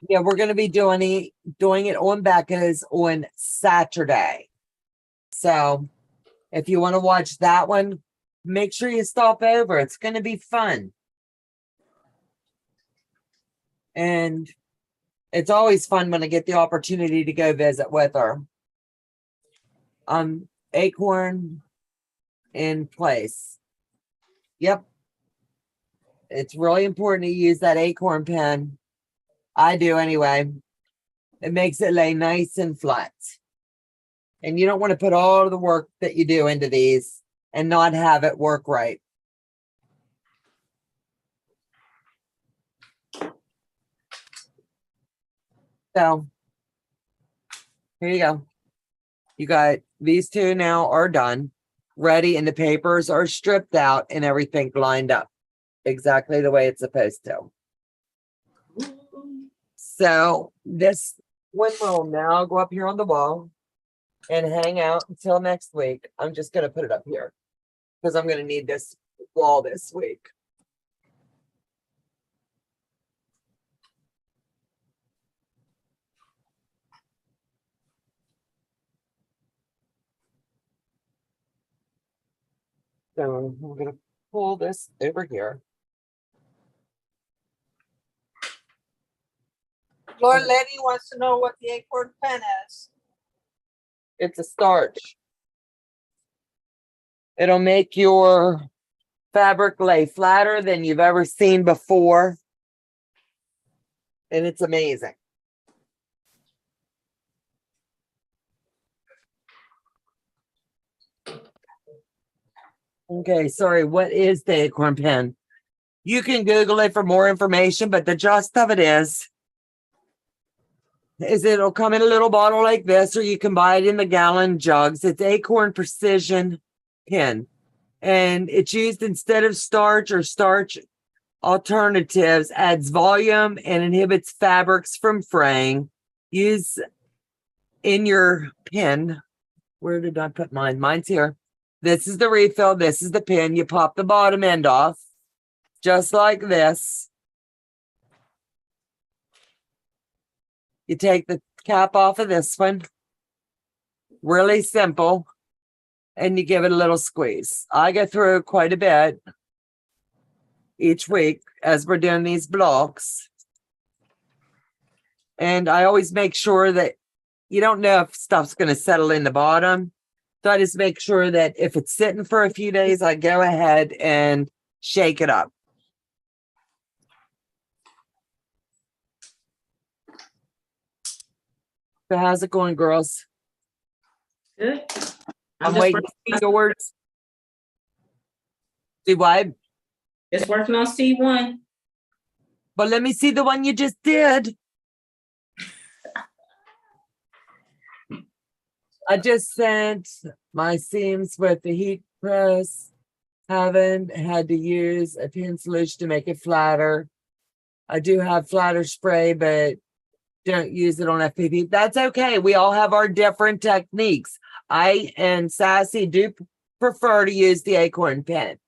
Yeah, we're gonna be doing it on Becca's on Saturday. So if you want to watch that one, make sure you stop over. It's gonna be fun. And it's always fun when I get the opportunity to go visit with her. Acorn in place. Yep. It's really important to use that acorn pen. I do anyway. It makes it lay nice and flat. And you don't want to put all of the work that you do into these and not have it work right. So here you go. You got these two now are done, ready, and the papers are stripped out and everything lined up exactly the way it's supposed to. So this one will now go up here on the wall and hang out until next week. I'm just going to put it up here because I'm going to need this wall this week. So I'm going to pull this over here. Lord Letty wants to know what the acorn pen is. It's a starch. It'll make your fabric lay flatter than you've ever seen before. And it's amazing. Okay, sorry, what is the acorn pen? You can Google it for more information, but the gist of it is it'll come in a little bottle like this, or you can buy it in the gallon jugs. It's Acorn Precision Pen. And it's used instead of starch or starch alternatives, adds volume and inhibits fabrics from fraying. Use in your pen. Where did I put mine? Mine's here. This is the refill. This is the pin. You pop the bottom end off, just like this. You take the cap off of this one. Really simple. And you give it a little squeeze. I go through quite a bit each week as we're doing these blocks. And I always make sure that you don't know if stuff's going to settle in the bottom. So I just make sure that if it's sitting for a few days, I go ahead and shake it up. So how's it going, girls? Good. I'm just waiting to see yours. See what? Just working on C1. But let me see the one you just did. I just sent my seams with the heat press. Haven't had to use a pin solution to make it flatter. I do have flatter spray, but don't use it on FPP. That's okay. We all have our different techniques. I and Sassy do prefer to use the acorn pen.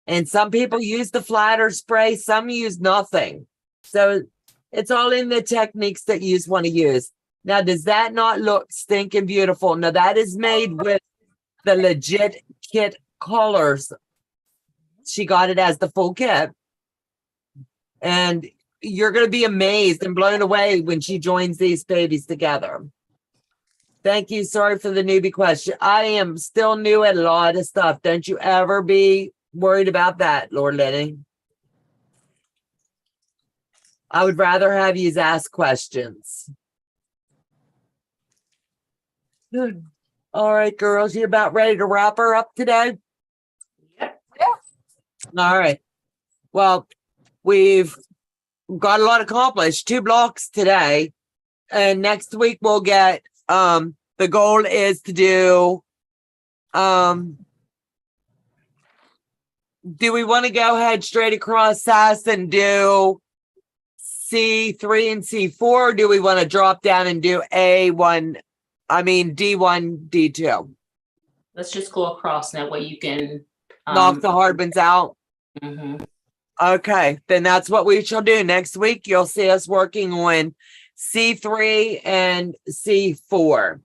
And some people use the flatter spray, some use nothing. So it's all in the techniques that you want to use. Now, does that not look stinking beautiful? Now, that is made with the legit kit colors. She got it as the full kit. And you're going to be amazed and blown away when she joins these babies together. Thank you. Sorry for the newbie question. I am still new at a lot of stuff. Don't you ever be worried about that, Lord Lenny. I would rather have you ask questions. Good. All right, girls, you about ready to wrap her up today? Yep. All right. Well, we've got a lot accomplished. 2 blocks today. And next week we'll get the goal is to do we want to go ahead straight across SAS and do C3 and C4, or do we want to drop down and do D1, D2? Let's just go across. That way you can Knock the hard ones out. mhm. Okay, then that's what we shall do. Next week, you'll see us working on C3 and C4.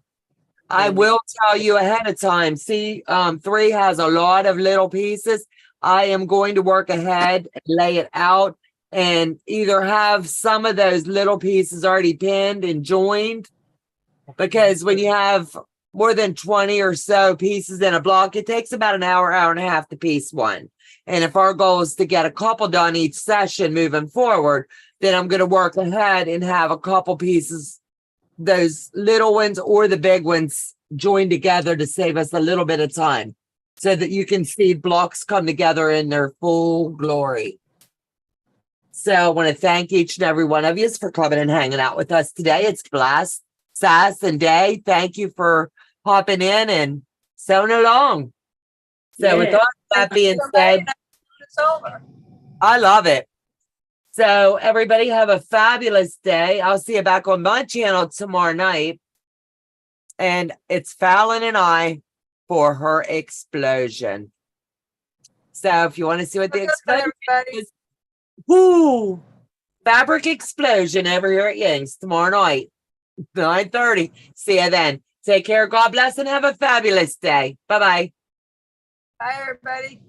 I will tell you ahead of time, C3 has a lot of little pieces. I am going to work ahead and lay it out and either have some of those little pieces already pinned and joined, because when you have more than 20 or so pieces in a block, it takes about an hour, hour and a half to piece one. And if our goal is to get a couple done each session moving forward, then I'm going to work ahead and have a couple pieces, those little ones or the big ones, joined together to save us a little bit of time so that you can see blocks come together in their full glory. So I want to thank each and every one of you for coming and hanging out with us today. It's Blast, Sass, and Day. Thank you for hopping in and sewing along. So with all that being said, It's over. I love it. So everybody have a fabulous day. I'll see you back on my channel tomorrow night. And it's Fallon and I for her explosion. So if you want to see what the explosion is, whoo, fabric explosion over here at Ying's tomorrow night, 9:30. See you then. Take care. God bless and have a fabulous day. Bye-bye. Bye, everybody.